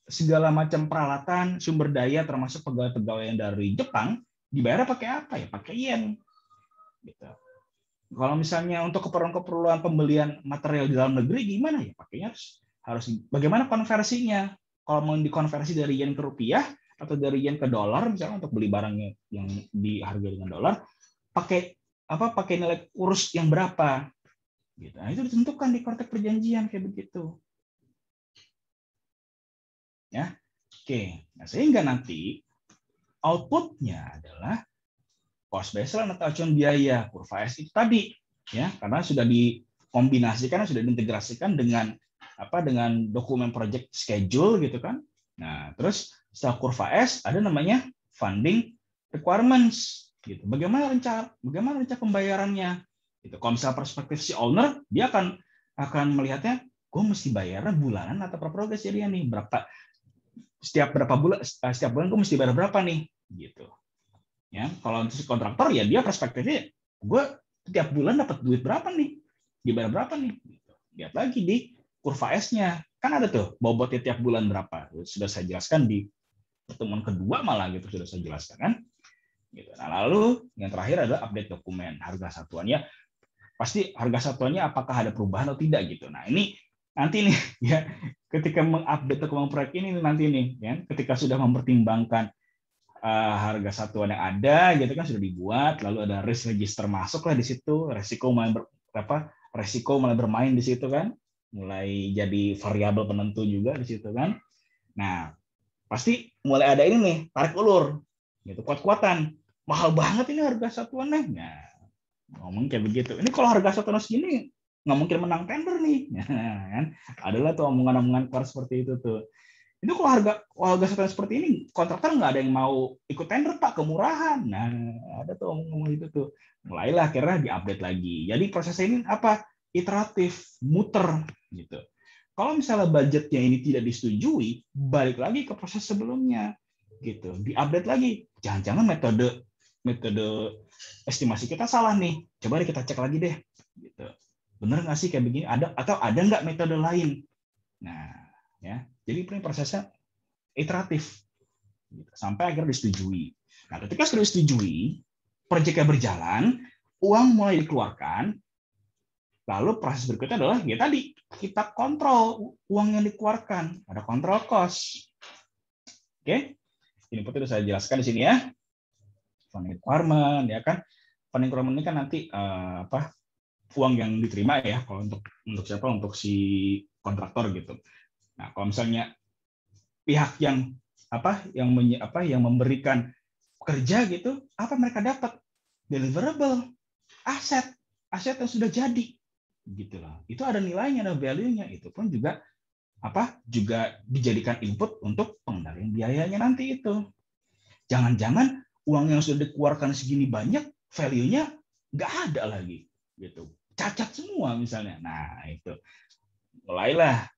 segala macam peralatan, sumber daya, termasuk pegawai-pegawai yang dari Jepang dibayar pakai apa ya? Pakai yen, gitu. Kalau misalnya untuk keperluan-keperluan pembelian material di dalam negeri gimana ya? Pakainya harus bagaimana konversinya? Kalau mau dikonversi dari yen ke rupiah atau dari yen ke dolar misalnya untuk beli barangnya yang dihargai dengan dolar, pakai nilai kurs yang berapa? Gitu. Nah, itu ditentukan di kontrak perjanjian kayak begitu. Ya. Oke. Nah, sehingga nanti outputnya adalah cost baseline atau acuan biaya kurva S itu tadi, ya, karena sudah dikombinasikan, sudah diintegrasikan dengan dokumen project schedule gitu kan. Nah, terus setelah kurva S ada namanya funding requirements gitu. Bagaimana rencana pembayarannya? Gitu. Kalau misalnya perspektif si owner, dia akan melihatnya, gue mesti bayarnya bulanan atau per progres jadinya nih, setiap bulan gue mesti bayar berapa nih, gitu. Ya, kalau untuk kontraktor ya dia perspektifnya, gue setiap bulan dapat duit berapa nih, dibayar berapa nih. Lihat lagi di kurva S-nya, kan ada tuh bobotnya tiap bulan berapa. Sudah saya jelaskan di pertemuan kedua malah gitu, sudah saya jelaskan kan. Gitu. Nah, lalu yang terakhir adalah update dokumen harga satuannya. Pasti harga satuannya apakah ada perubahan atau tidak gitu. Nah ini nanti nih ya, ketika mengupdate dokumen proyek ini nanti nih ya, ketika sudah mempertimbangkan harga satuan yang ada gitu kan, sudah dibuat, lalu ada risk register masuk lah di situ, resiko mulai bermain di situ kan, mulai jadi variabel penentu juga di situ kan. Nah pasti mulai ada ini nih, tarik ulur gitu, kuat-kuatan, mahal banget ini harga satuannya. Nah ngomong kayak begitu, ini kalau harga satuan segini nggak mungkin menang tender nih. Nah, kan adalah tuh omongan-omongan keluar seperti itu tuh. Itu kalau harga satuan seperti ini, kontraktor nggak ada yang mau ikut tender, Pak, kemurahan. Nah, ada tuh ngomong itu tuh. Mulailah akhirnya diupdate lagi. Jadi prosesnya ini iteratif, muter gitu. Kalau misalnya budgetnya ini tidak disetujui, balik lagi ke proses sebelumnya gitu. Diupdate lagi. Jangan-jangan metode estimasi kita salah nih. Coba kita cek lagi deh. Gitu. Bener nggak sih kayak begini? Atau ada nggak metode lain? Nah, ya. Jadi ini prosesnya iteratif sampai akhirnya disetujui. Nah, ketika sudah disetujui, proyeknya berjalan, uang mulai dikeluarkan, lalu proses berikutnya adalah ya tadi kita kontrol uang yang dikeluarkan, ada kontrol cost. Oke, ini sudah saya jelaskan di sini ya. Funding requirement ya kan, funding requirement ini kan nanti uang yang diterima ya, kalau untuk siapa, untuk si kontraktor gitu. Nah, kalau misalnya pihak yang memberikan kerja gitu, apa mereka dapat? Deliverable, aset yang sudah jadi, gitu loh. Itu ada nilainya, ada value-nya. Itu pun juga dijadikan input untuk pengendalian biayanya nanti itu. Jangan-jangan uang yang sudah dikeluarkan segini banyak, value-nya nggak ada lagi, gitu. Cacat semua misalnya. Nah itu mulailah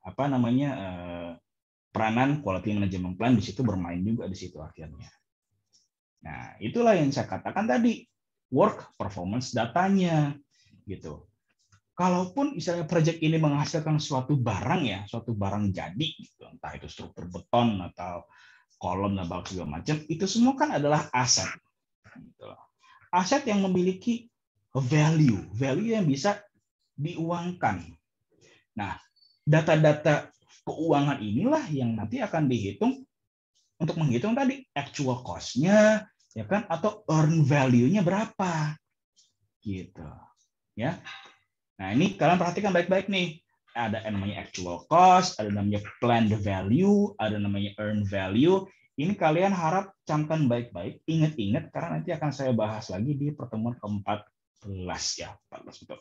peranan quality management plan di situ bermain juga di situ akhirnya. Nah, itulah yang saya katakan tadi, work performance datanya gitu. Kalaupun misalnya proyek ini menghasilkan suatu barang jadi gitu, entah itu struktur beton atau kolom dan segala macam, itu semua kan adalah aset. Gitu. Aset yang memiliki value yang bisa diuangkan. Nah, data-data keuangan inilah yang nanti akan dihitung untuk menghitung tadi actual cost-nya, ya kan, atau earn value-nya berapa, gitu, ya. Nah ini kalian perhatikan baik-baik nih, ada yang namanya actual cost, ada namanya planned value, ada namanya earn value. Ini kalian harap camkan baik-baik, ingat-ingat karena nanti akan saya bahas lagi di pertemuan ke-14 ya, 14 betul.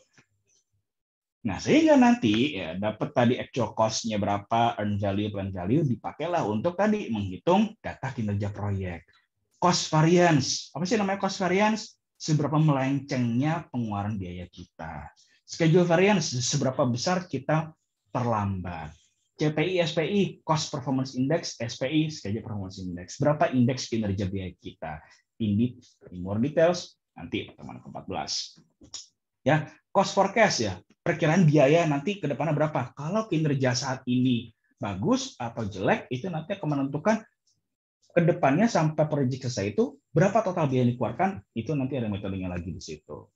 Nah, sehingga nanti ya dapat tadi actual cost-nya berapa, earn value, plan value, dipakailah untuk tadi menghitung data kinerja proyek. Cost variance. Apa sih namanya cost variance? seberapa melencengnya pengeluaran biaya kita. Schedule variance, seberapa besar kita terlambat. CPI, SPI, Cost Performance Index, SPI, Schedule Performance Index. Berapa indeks kinerja biaya kita? In more details, nanti pertemuan ke-14. Ya, cost forecast ya, perkiraan biaya nanti ke depannya berapa. Kalau kinerja saat ini bagus atau jelek, itu nanti akan menentukan ke depannya sampai proyek selesai itu berapa total biaya yang dikeluarkan, itu nanti ada metodenya lagi di situ.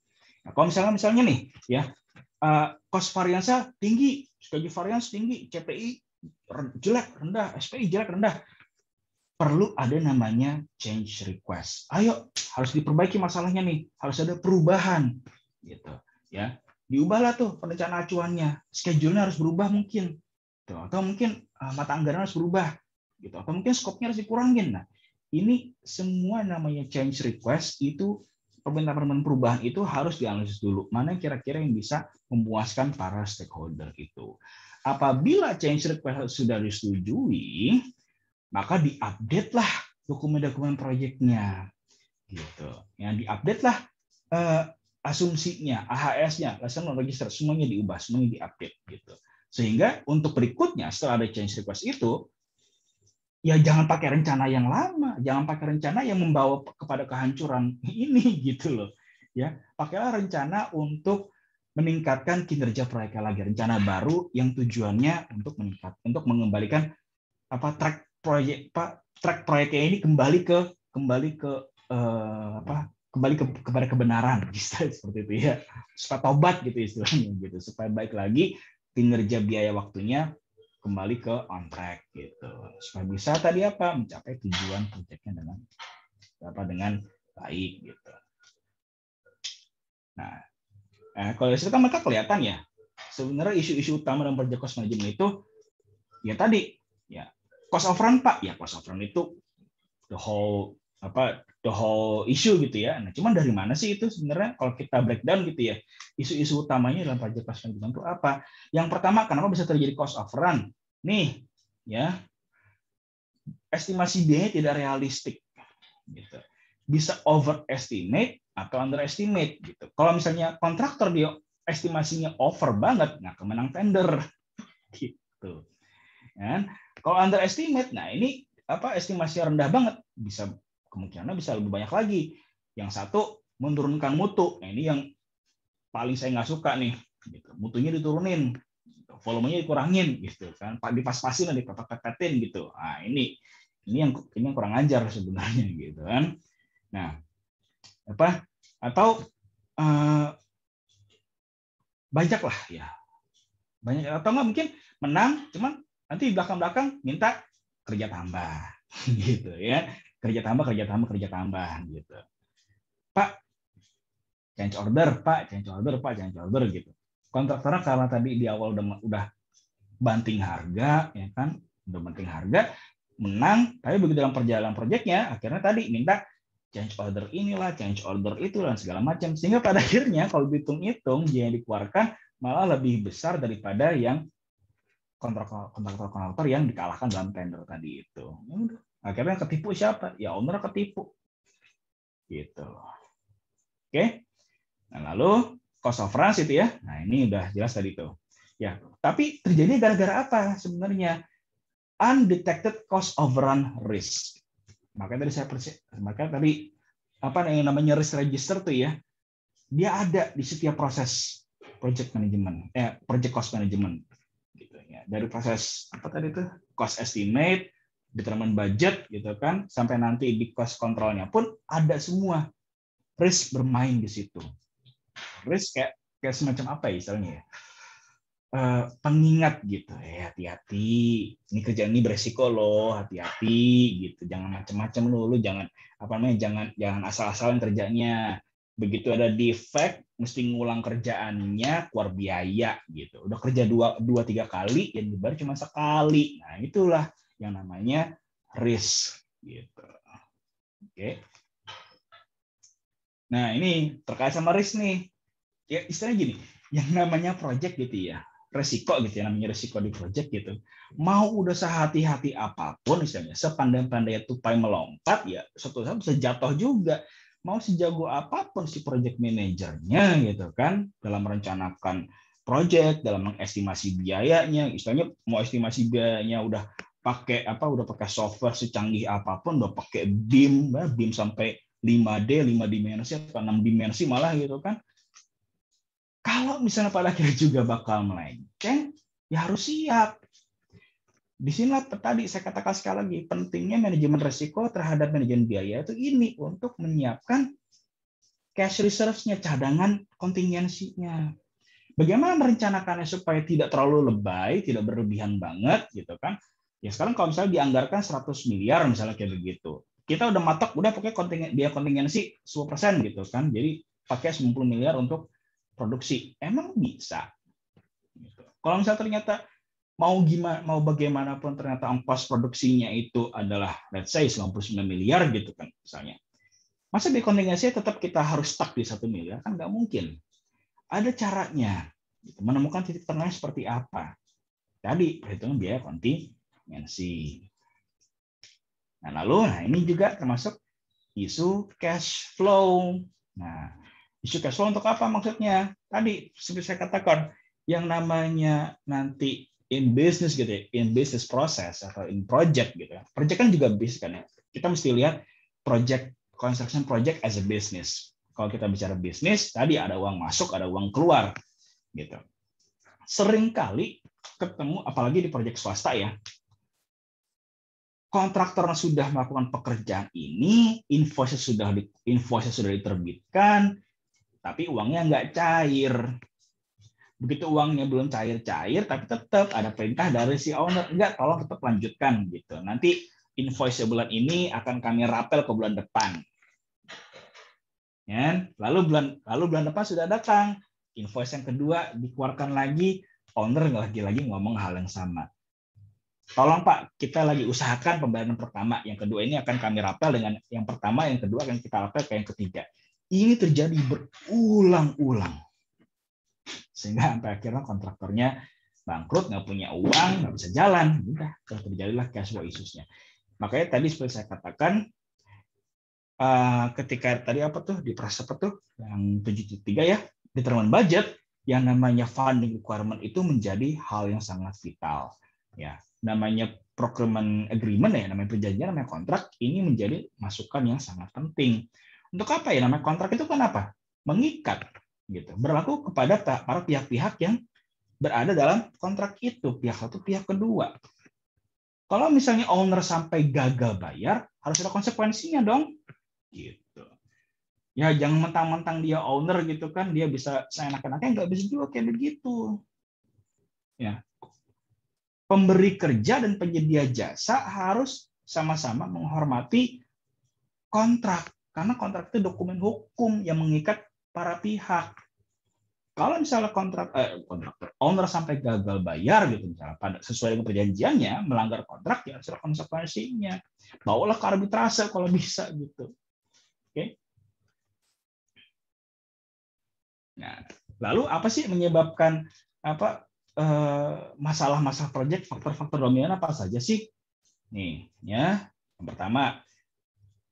Nah, kalau misalnya nih ya, cost variance tinggi, schedule variance tinggi, CPI jelek rendah, SPI jelek rendah, perlu ada namanya change request. Ayo, harus diperbaiki masalahnya nih, harus ada perubahan gitu ya. Diubahlah tuh perencanaan acuannya, schedule-nya harus berubah mungkin. Tuh, atau mungkin mata anggaran harus berubah gitu, atau mungkin skopnya harus dikurangin. Nah, ini semua namanya change request, itu permintaan perubahan itu harus dianalisis dulu, mana kira-kira yang bisa memuaskan para stakeholder itu. Apabila change request sudah disetujui, maka diupdate lah dokumen-dokumen proyeknya gitu. Yang diupdate lah asumsinya, AHS-nya, lesson register, semuanya diubah, semuanya diupdate gitu. Sehingga untuk berikutnya setelah ada change request itu, ya jangan pakai rencana yang lama, jangan pakai rencana yang membawa kepada kehancuran ini gitu loh. Ya, pakailah rencana untuk meningkatkan kinerja proyeknya lagi, rencana baru yang tujuannya untuk mengembalikan track proyeknya ini kembali kepada kebenaran seperti itu ya, supaya tobat gitu istilahnya gitu, supaya baik lagi kinerja biaya waktunya kembali ke on track gitu, supaya bisa tadi mencapai tujuan proyeknya dengan baik gitu. Nah, kalau dari situ kan mereka kelihatan ya, sebenarnya isu-isu utama dalam project cost management itu ya tadi ya, cost of run Pak, ya cost of run itu the whole issue gitu ya. Nah, cuman dari mana sih itu sebenarnya kalau kita breakdown gitu ya, isu-isu utamanya dalam project cost management itu apa? Yang pertama, kenapa bisa terjadi cost of run? Nih, ya, estimasi biaya tidak realistik, gitu. Bisa overestimate atau underestimate, gitu. Kalau misalnya kontraktor dia estimasinya over banget, nggak kemenang tender, gitu. Ya, kalau underestimate, nah ini estimasi rendah banget, kemungkinan bisa lebih banyak lagi. Yang satu menurunkan mutu, nah, ini yang paling saya nggak suka nih, gitu. Mutunya diturunin, volumenya dikurangin, gitu kan, dipas-pasin, dipepet-pepetin gitu. Nah, ini yang kurang ajar sebenarnya, gitu kan. Nah, atau banyak lah ya, banyak, atau nggak mungkin menang, cuman nanti di belakang minta kerja tambah, gitu ya, kerja tambah gitu. Pak, change order gitu. Kontraktornya karena tadi di awal udah banting harga, ya kan, menang, tapi begitu dalam perjalanan proyeknya akhirnya tadi minta change order inilah, change order itu dan segala macam, sehingga pada akhirnya kalau dihitung-hitung biaya yang dikeluarkan malah lebih besar daripada yang kontraktor yang dikalahkan dalam tender tadi itu. Akhirnya ketipu siapa? Ya owner ketipu. Gitu. Oke. Nah, lalu cost of runs itu ya. Nah, ini udah jelas tadi itu. Ya, tapi terjadi gara-gara apa sebenarnya? Undetected cost overrun risk. Makanya tadi yang namanya risk register tuh ya. Dia ada di setiap proses project management, project cost management. Gitu ya. Dari proses tadi itu cost estimate, determine budget gitu kan, sampai nanti di cost controlnya pun ada semua risk bermain di situ. Risk kayak semacam apa ya istilahnya ya, pengingat gitu ya, hati-hati, ini kerjaan ini beresiko loh, hati-hati gitu, jangan macam-macam lu jangan jangan asal-asalan kerjanya, begitu ada defect mesti ngulang kerjaannya, keluar biaya gitu, udah kerja 2-3 kali yang dibayar cuma sekali. Nah, itulah yang namanya risk gitu. Oke. Nah, ini terkait sama risk nih. Ya, istilahnya gini, yang namanya project gitu ya, resiko gitu ya, namanya resiko di project gitu. Mau udah sehati-hati apapun, misalnya sepandai-pandai tupai melompat, ya suatu saat bisa jatuh juga. mau sejago apapun si project manajernya gitu kan dalam merencanakan project, dalam mengestimasi biayanya, istilahnya mau estimasi biayanya udah pakai software secanggih apapun, udah pakai BIM sampai 5D, 5 dimensi atau 6 dimensi malah gitu kan. Kalau misalnya pada akhirnya juga bakal melenceng, ya harus siap. Di sinilah tadi saya katakan sekali lagi, pentingnya manajemen risiko terhadap manajemen biaya itu ini untuk menyiapkan cash reserves-nya, cadangan kontingensinya. Bagaimana merencanakannya supaya tidak terlalu lebay, tidak berlebihan banget gitu kan. Ya sekarang kalau misalnya dianggarkan 100 miliar misalnya kayak begitu. Kita udah matok, udah pakai biaya kontingensi 10% gitu kan. Jadi pakai 90 miliar untuk produksi. Emang bisa. Gitu. Kalau misalnya ternyata mau bagaimanapun ternyata ongkos produksinya itu adalah let's say 99 miliar gitu kan misalnya. Masa biaya kontingensinya tetap kita harus stuck di 1 miliar? Kan nggak mungkin. Ada caranya. Menemukan titik tengahnya seperti apa. Tadi perhitungan biaya kontingensi. Nah, ini juga termasuk isu cash flow. Nah, isu cash flow untuk apa maksudnya? Tadi seperti saya katakan, yang namanya nanti in business gitu ya, in business process atau in project gitu ya. Project kan juga bisnis kan ya. Kita mesti lihat project construction project as a business. Kalau kita bicara bisnis, tadi ada uang masuk, ada uang keluar gitu. Seringkali ketemu apalagi di project swasta ya. Kontraktor sudah melakukan pekerjaan ini, invoice sudah diterbitkan, tapi uangnya nggak cair. Begitu uangnya belum cair-cair, tapi tetap ada perintah dari si owner, enggak, tolong tetap lanjutkan gitu. Nanti invoice bulan ini akan kami rapel ke bulan depan. Ya, lalu bulan depan sudah datang, invoice yang kedua dikeluarkan lagi, owner lagi-lagi ngomong hal yang sama. Tolong Pak, kita lagi usahakan pembayaran pertama, yang kedua ini akan kami rapel dengan yang pertama, yang kedua akan kita rapel ke yang ketiga. Ini terjadi berulang-ulang. Sehingga sampai akhirnya kontraktornya bangkrut, nggak punya uang, nggak bisa jalan. Udah, terjadilah cash flow issues-nya. Makanya tadi seperti saya katakan, ketika tadi apa tuh di proses apa tuh yang 7.3 ya, determine budget, yang namanya funding requirement itu menjadi hal yang sangat vital. Ya, namanya procurement agreement ya, namanya perjanjian, namanya kontrak, ini menjadi masukan yang sangat penting. Untuk apa ya? Namanya kontrak itu kan apa? Mengikat, gitu. Berlaku kepada para pihak-pihak yang berada dalam kontrak itu, pihak satu, pihak kedua. Kalau misalnya owner sampai gagal bayar, harus ada konsekuensinya dong. Gitu. Ya jangan mentang-mentang dia owner gitu kan, dia bisa seenak-enaknya, nggak bisa juga kayak begitu. Ya. Pemberi kerja dan penyedia jasa harus sama-sama menghormati kontrak, karena kontrak itu dokumen hukum yang mengikat para pihak. Kalau misalnya kontraktor owner sampai gagal bayar gitu misalnya sesuai dengan perjanjiannya, melanggar kontrak, ya harus ada konsekuensinya. Bawalah ke arbitrase kalau bisa gitu. Oke. Nah, lalu apa sih menyebabkan masalah-masalah proyek, faktor-faktor dominan apa saja sih? Nih, ya. Yang pertama,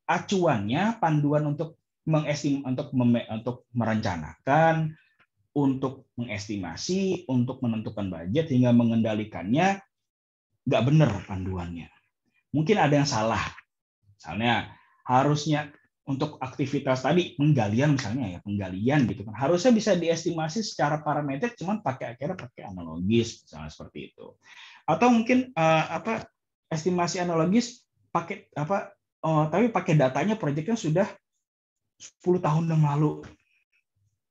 acuannya, panduan untuk merencanakan, untuk mengestimasi, untuk menentukan budget hingga mengendalikannya nggak benar panduannya. Mungkin ada yang salah. Misalnya harusnya untuk aktivitas tadi penggalian misalnya ya, penggalian gitu kan. Harusnya bisa diestimasi secara parametrik, cuman akhirnya pakai analogis misalnya seperti itu. Atau mungkin estimasi analogis pakai tapi pakai datanya proyeknya sudah 10 tahun yang lalu.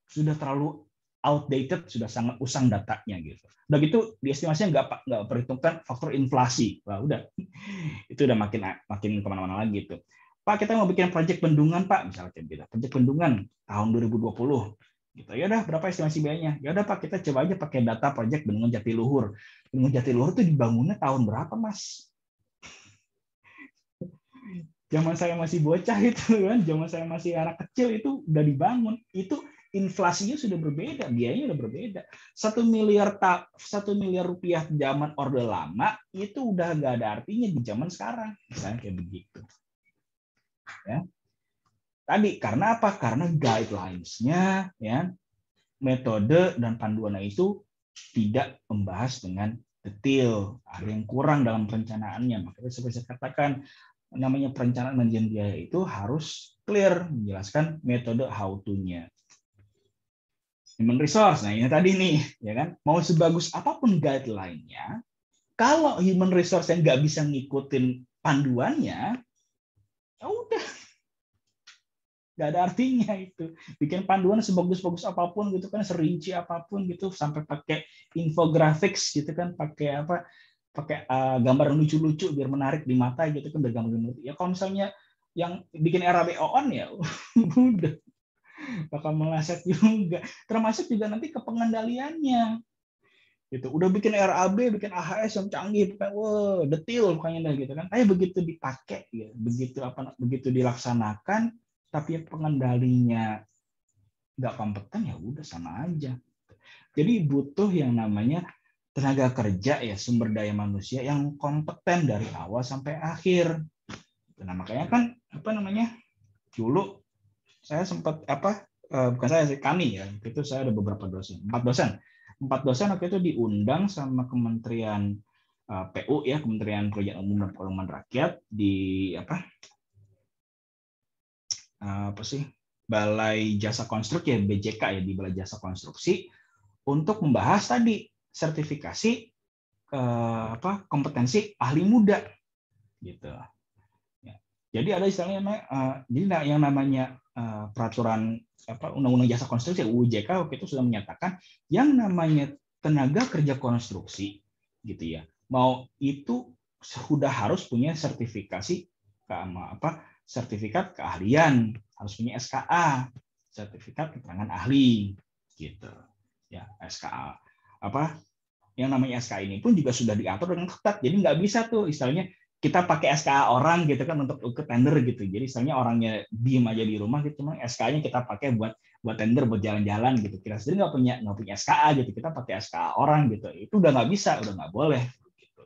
Sudah terlalu outdated, sudah sangat usang datanya gitu. Udah gitu diestimasinya nggak perhitungkan faktor inflasi. Wah, udah. Itu udah makin kemana-mana lagi gitu. Pak, kita mau bikin proyek bendungan, Pak, misalnya kita. Proyek bendungan tahun 2020. Gitu. Ya udah, berapa estimasi biayanya? Ya udah Pak, kita coba aja pakai data proyek Bendungan Jatiluhur. Bendungan Jatiluhur itu dibangunnya tahun berapa, Mas? Zaman saya masih bocah itu kan, zaman saya masih anak kecil itu udah dibangun. Itu inflasinya sudah berbeda, biayanya sudah berbeda. 1 miliar rupiah zaman Orde Lama itu udah nggak ada artinya di zaman sekarang, misalnya kayak begitu. Ya. Tadi karena apa? Karena guidelines-nya, ya, metode dan panduannya itu tidak membahas dengan detail, ada yang kurang dalam perencanaannya. Makanya seperti saya katakan, namanya perencanaan manajemen biaya itu harus clear, menjelaskan metode how to-nya. Human resource, nah ini tadi nih, ya kan, mau sebagus apapun guideline-nya, kalau human resource yang nggak bisa ngikutin panduannya, ya udah, nggak ada artinya itu. Bikin panduan sebagus-bagus apapun gitu kan, serinci apapun gitu, sampai pakai infographics gitu kan, pakai apa, pakai gambar lucu-lucu biar menarik di mata gitu kan, biar gampang dimengerti. Ya kalau misalnya yang bikin RABO-on ya udah bakal meleset juga. Termasuk juga nanti ke pengendaliannya. Gitu. Udah bikin RAB, bikin AHS yang canggih, wah, detail pokoknya dah gitu kan. Tapi begitu dipakai, ya, begitu dilaksanakan, tapi pengendalinya nggak kompeten, ya udah sama aja. Jadi butuh yang namanya tenaga kerja, ya, sumber daya manusia yang kompeten dari awal sampai akhir. Nah, makanya kan apa namanya, dulu saya sempat bukan saya sih, kami ya, itu saya ada beberapa dosen, 4 dosen waktu itu diundang sama Kementerian PU, ya, Kementerian Pekerjaan Umum dan Perumahan Rakyat, di apa sih, Balai Jasa Konstruksi, ya, BJK, ya, di Balai Jasa Konstruksi, untuk membahas tadi sertifikasi kompetensi ahli muda gitu. Ya. Jadi ada istilahnya jadi yang namanya peraturan Undang-Undang Jasa Konstruksi UJK waktu itu sudah menyatakan yang namanya tenaga kerja konstruksi gitu ya, mau itu sudah harus punya sertifikasi sertifikat keahlian, harus punya SKA, sertifikat keterangan ahli gitu ya. SKA yang namanya SKA ini pun juga sudah diatur dengan ketat, jadi nggak bisa tuh istilahnya kita pakai SKA orang gitu kan untuk ikut tender gitu. Jadi misalnya orangnya diem aja di rumah gitu, cuma SKA-nya kita pakai buat tender, buat jalan-jalan gitu. Kita sendiri nggak punya SKA gitu, kita pakai SKA orang gitu. Itu udah nggak bisa, udah nggak boleh gitu.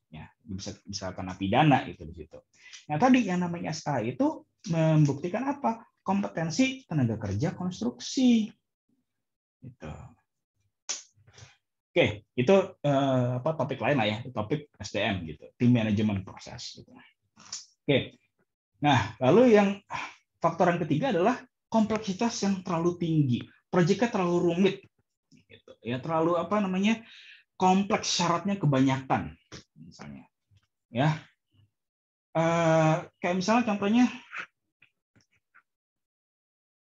Ya, bisa kena pidana itu di situ. Nah, tadi yang namanya SKA itu membuktikan apa? Kompetensi tenaga kerja konstruksi. Gitu. Oke, itu topik lain lah ya, topik SDM gitu, tim manajemen proses. Gitu. Oke, nah lalu yang faktor yang ketiga adalah kompleksitas yang terlalu tinggi, proyeknya terlalu rumit, gitu. Ya, terlalu kompleks, syaratnya kebanyakan, misalnya. Ya, kayak misalnya contohnya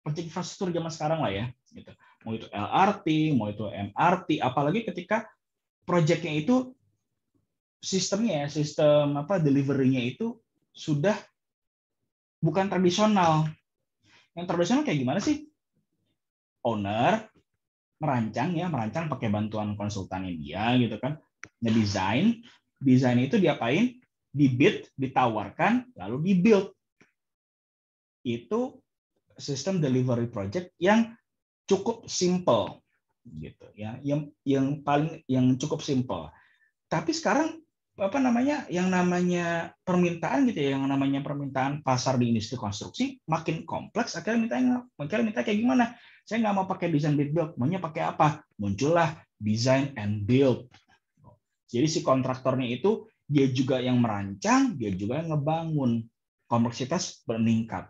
proyek infrastruktur zaman sekarang lah ya, gitu. Mau itu LRT, mau itu MRT, apalagi ketika proyeknya itu sistem delivery-nya itu sudah bukan tradisional. Yang tradisional kayak gimana sih? Owner merancang pakai bantuan konsultannya dia gitu kan. Ngedesain, desain itu diapain? Dibid, ditawarkan, lalu dibuild. Itu sistem delivery project yang cukup simple gitu ya, yang cukup simple. Tapi sekarang yang namanya permintaan gitu ya, yang namanya permintaan pasar di industri konstruksi makin kompleks. Akhirnya minta kayak gimana? Saya nggak mau pakai design bid build, maunya pakai apa? Muncullah design and build. Jadi si kontraktornya itu dia juga yang merancang, dia juga yang ngebangun. Kompleksitas meningkat.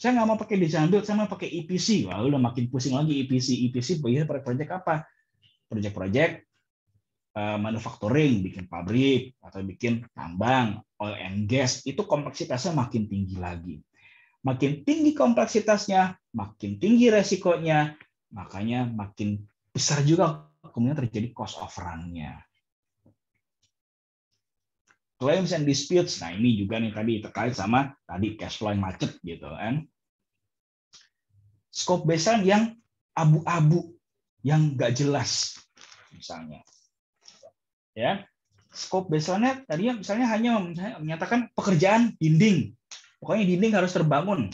Saya nggak mau pakai design build, saya mau pakai EPC. Wah, udah makin pusing lagi EPC. EPC proyek apa? Proyek-proyek manufacturing, bikin pabrik atau bikin tambang, oil and gas, itu kompleksitasnya makin tinggi lagi. Makin tinggi kompleksitasnya, makin tinggi resikonya, makanya makin besar juga kemudian terjadi cost of run-nya. Claims and disputes, nah ini juga nih tadi terkait sama tadi cash flow yang macet gitu kan. Scope baseline yang abu-abu, yang nggak jelas misalnya. Ya, scope baseline-nya tadinya misalnya hanya menyatakan pekerjaan dinding, pokoknya dinding harus terbangun.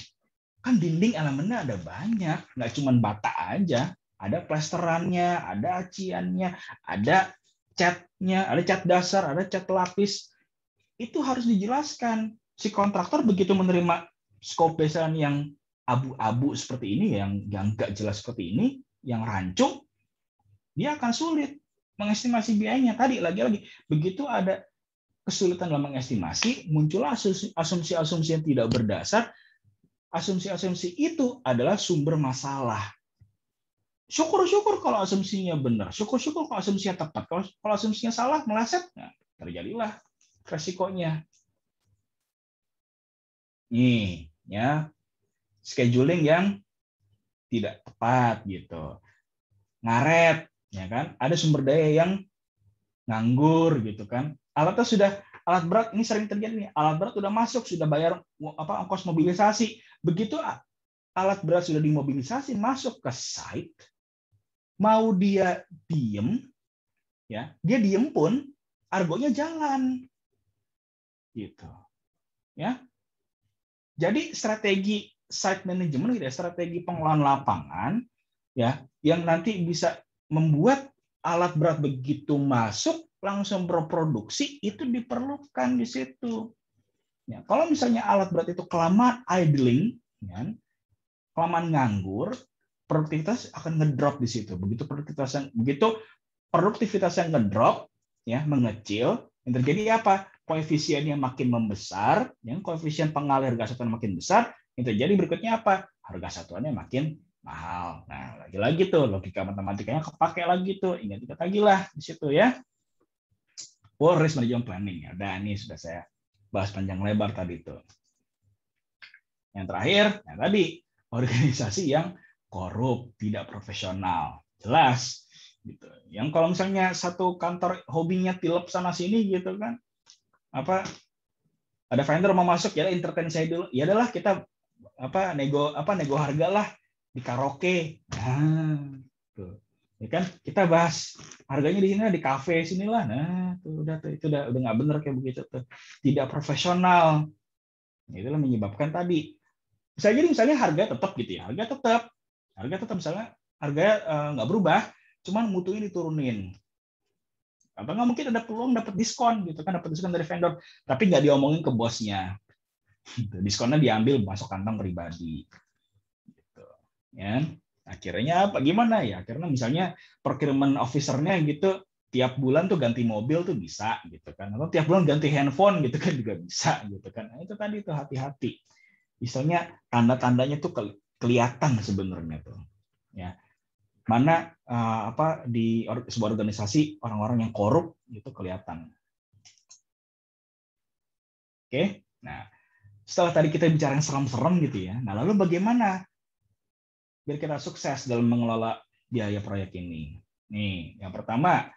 Kan dinding elemennya ada banyak, nggak cuma bata aja, ada plesterannya, ada aciannya, ada catnya, ada cat dasar, ada cat lapis. Itu harus dijelaskan. Si kontraktor begitu menerima scope baseline yang abu-abu seperti ini, yang nggak jelas seperti ini, yang rancung, dia akan sulit mengestimasi biayanya. Tadi lagi-lagi begitu ada kesulitan dalam mengestimasi, muncullah asumsi-asumsi yang tidak berdasar. Asumsi-asumsi itu adalah sumber masalah. Syukur-syukur kalau asumsinya benar, syukur-syukur kalau asumsinya tepat. Kalau asumsinya salah, meleset, nah, terjadilah resikonya. Nih, ya, scheduling yang tidak tepat gitu, ngaret, ya kan? Ada sumber daya yang nganggur gitu kan? Alat berat ini sering terjadi nih. Alat berat sudah masuk, sudah bayar ongkos mobilisasi. Begitu alat berat sudah dimobilisasi, masuk ke site, mau dia diem, ya, dia diem pun argonya jalan, gitu, ya. Jadi strategi site management, gitu ya, strategi pengelolaan lapangan, ya, yang nanti bisa membuat alat berat begitu masuk langsung berproduksi itu diperlukan di situ. Ya, kalau misalnya alat berat itu kelamaan idling, ya, kelamaan nganggur, produktivitas akan ngedrop di situ. Begitu produktivitas yang ngedrop, ya, mengecil, yang terjadi apa? Koefisiennya makin membesar, yang koefisien pengalih harga satuan makin besar, yang terjadi berikutnya apa? Harga satuannya makin mahal. Nah, lagi-lagi tuh logika matematikanya kepake lagi tuh, ingat lagi lah di situ ya. Risk management planning. Ya, udah, ini sudah saya bahas panjang lebar tadi tuh. Yang terakhir, ya tadi organisasi yang korup, tidak profesional, jelas gitu. Yang kalau misalnya satu kantor hobinya tilep sana sini gitu kan, ada vendor mau masuk, ya entertain saya dulu, ya adalah kita nego harga lah di karaoke, nah tuh, ya kan, kita bahas harganya di sini di kafe sinilah, nah tuh itu udah nggak bener kayak begitu tuh, tidak profesional. Itulah menyebabkan tadi bisa jadi misalnya harga tetap gitu ya, harga tetap misalnya harga nggak berubah, cuman mutunya diturunin, atau nggak mungkin ada peluang dapat diskon gitu kan, dapat diskon dari vendor, tapi nggak diomongin ke bosnya, diskonnya diambil masuk kantong pribadi, gitu. Ya, akhirnya apa gimana ya? Akhirnya misalnya procurement officer-nya gitu tiap bulan tuh ganti mobil tuh bisa gitu kan, atau tiap bulan ganti handphone gitu kan juga bisa gitu kan. Nah, itu tadi tuh hati-hati. Misalnya tanda-tandanya tuh kelihatan sebenarnya tuh, ya. Mana di sebuah organisasi orang-orang yang korup itu kelihatan. Oke, nah setelah tadi kita bicara yang serem-serem gitu ya, nah lalu bagaimana biar kita sukses dalam mengelola biaya proyek ini? Nih, yang pertama,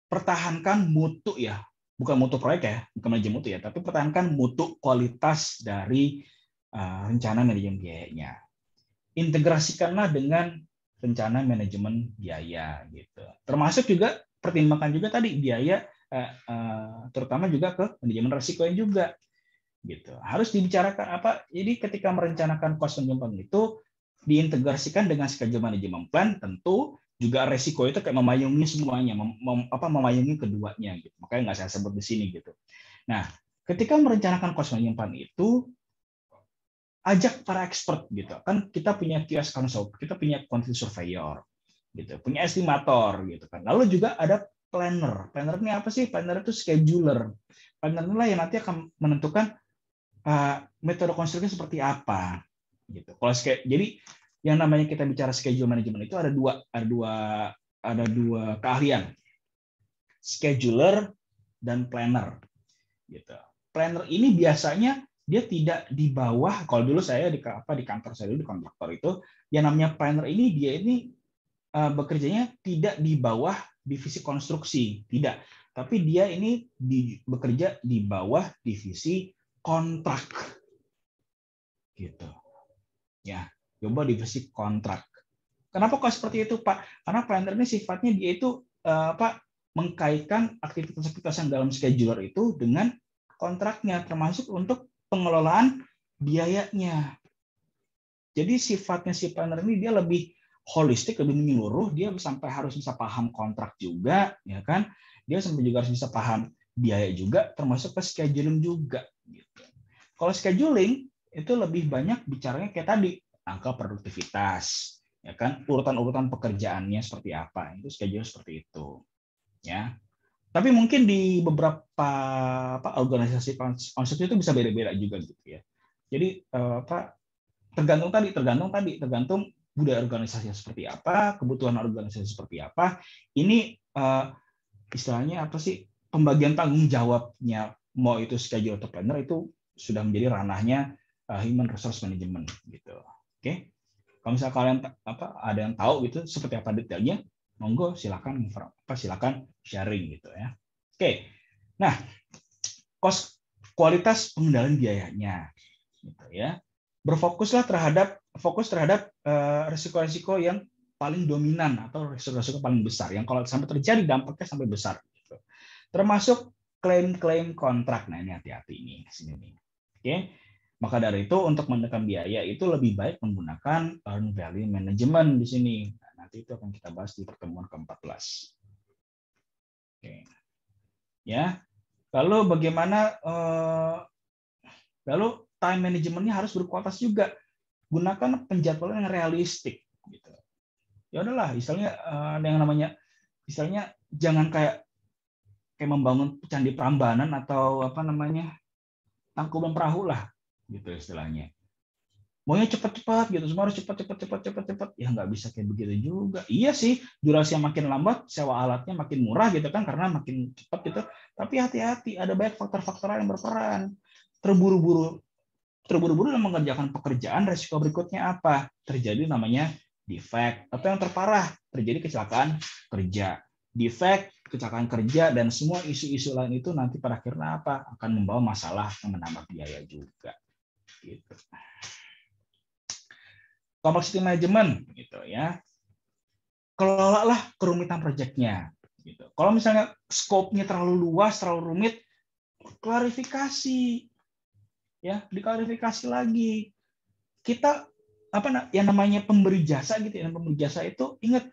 pertahankan mutu ya, bukan mutu proyek ya, bukan manajemen mutu ya, tapi pertahankan mutu kualitas dari rencana manajemen biayanya. Integrasikanlah dengan rencana manajemen biaya gitu. Termasuk juga pertimbangkan juga tadi biaya terutama juga ke manajemen risikonya juga gitu. Harus dibicarakan jadi ketika merencanakan cost management itu diintegrasikan dengan schedule management plan, tentu juga resiko itu kayak memayungi semuanya, memayungi keduanya gitu. Makanya nggak saya sebut di sini gitu. Nah, ketika merencanakan cost management plan itu ajak para expert gitu. Kan kita punya QS consult, kita punya quantity surveyor gitu, punya estimator gitu kan. Lalu juga ada planner. Planner ini apa sih? Planner itu scheduler. Planner inilah yang nanti akan menentukan metode konstruksi seperti apa gitu. Jadi yang namanya kita bicara schedule management itu ada dua keahlian. Scheduler dan planner gitu. Planner ini biasanya dia tidak di bawah, kalau dulu saya di kantor saya dulu di kontraktor itu, yang namanya planner ini dia ini bekerjanya tidak di bawah divisi konstruksi, tidak, tapi dia ini bekerja di bawah divisi kontrak, gitu, ya, coba divisi kontrak. Kenapa kok seperti itu, Pak? Karena planner ini sifatnya dia itu mengkaitkan aktivitas-aktivitas yang dalam scheduler itu dengan kontraknya, termasuk untuk pengelolaan biayanya. Jadi sifatnya si planner ini dia lebih holistik, lebih menyeluruh. Dia sampai harus bisa paham kontrak juga, ya kan? Dia sampai juga harus bisa paham biaya juga, termasuk ke scheduling juga. Gitu. Kalau scheduling itu lebih banyak bicaranya kayak tadi, angka produktivitas, ya kan, urutan-urutan pekerjaannya seperti apa, itu schedule seperti itu, ya. Tapi mungkin di beberapa organisasi konsep itu bisa beda-beda juga gitu ya. Jadi tergantung budaya organisasi seperti apa, kebutuhan organisasi seperti apa. Ini istilahnya apa sih, pembagian tanggung jawabnya, mau itu schedule atau planner, itu sudah menjadi ranahnya human resource management gitu. Oke. Kalau misalnya kalian ada yang tahu gitu seperti apa detailnya, monggo silakan sharing gitu ya. Oke. Nah, kualitas pengendalian biayanya gitu ya. Fokus terhadap risiko-risiko yang paling dominan atau risiko-risiko paling besar yang kalau sampai terjadi dampaknya sampai besar gitu. Termasuk klaim-klaim kontrak. Nah, ini hati-hati ini di sini nih. Oke. Maka dari itu untuk menekan biaya itu lebih baik menggunakan earned value management di sini. Nah, nanti itu akan kita bahas di pertemuan ke-14. Oke. Ya. Lalu bagaimana lalu time manajemennya harus berkualitas juga. Gunakan penjadwalan yang realistik gitu. Ya udahlah, misalnya ada yang namanya misalnya jangan kayak membangun candi Prambanan atau Tangkuban Perahu lah gitu istilahnya. Maunya cepat-cepat gitu, semua harus cepat. Ya nggak bisa kayak begitu juga. Iya sih, durasi yang makin lambat, sewa alatnya makin murah gitu kan karena makin cepat gitu. Tapi hati-hati, ada banyak faktor-faktor yang berperan. Terburu-buru dalam mengerjakan pekerjaan, resiko berikutnya apa? Terjadi namanya defect. Atau yang terparah, terjadi kecelakaan kerja. Defect, kecelakaan kerja, dan semua isu-isu lain itu nanti pada akhirnya apa? Akan membawa masalah yang menambah biaya juga. Gitu. Complexity management, gitu ya. Kelolalah kerumitan proyeknya. Gitu. Kalau misalnya scope-nya terlalu luas, terlalu rumit, klarifikasi. Ya, diklarifikasi lagi. Kita yang namanya pemberi jasa gitu ya, pemberi jasa itu ingat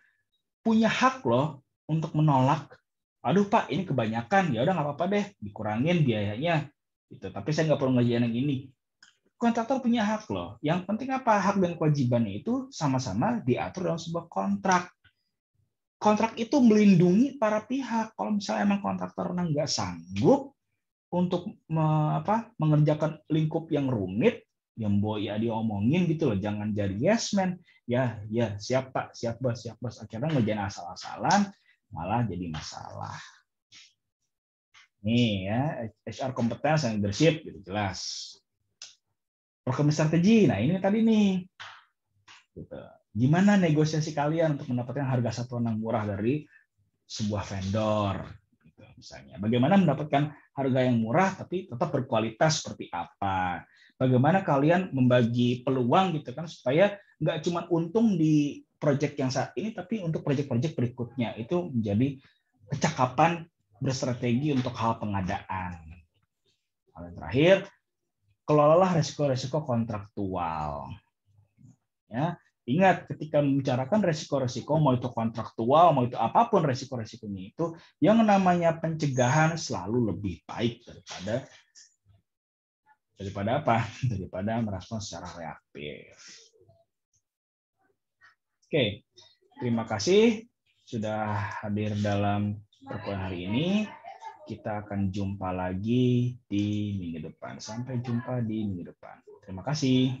punya hak loh untuk menolak. Aduh Pak, ini kebanyakan, ya udah nggak apa-apa deh, dikurangin biayanya. Gitu. Tapi saya nggak perlu ngajarin yang ini. Kontraktor punya hak loh. Yang penting apa? Hak dan kewajibannya itu sama-sama diatur dalam sebuah kontrak. Kontrak itu melindungi para pihak. Kalau misalnya emang kontraktor nggak sanggup untuk mengerjakan lingkup yang rumit, yang boya diomongin gitu loh, jangan jadi yes man. Ya, siap Pak, siap bos. Akhirnya ngerjain asal-asalan, malah jadi masalah. Nih ya, HR competence and leadership gitu jelas. Program strategi, nah ini tadi nih. Gitu. Gimana negosiasi kalian untuk mendapatkan harga satuan yang murah dari sebuah vendor? Gitu, misalnya, bagaimana mendapatkan harga yang murah tapi tetap berkualitas seperti apa? Bagaimana kalian membagi peluang gitu kan supaya nggak cuma untung di proyek yang saat ini, tapi untuk proyek-proyek berikutnya itu menjadi kecakapan berstrategi untuk hal pengadaan. Hal yang terakhir, kelolalah resiko-resiko kontraktual. Ya, ingat ketika membicarakan resiko-resiko, mau itu kontraktual, mau itu apapun resiko-resikonya itu, yang namanya pencegahan selalu lebih baik daripada apa? Daripada merespons secara reaktif. Oke, terima kasih sudah hadir dalam perkuliahan hari ini. Kita akan jumpa lagi di minggu depan. Sampai jumpa di minggu depan. Terima kasih.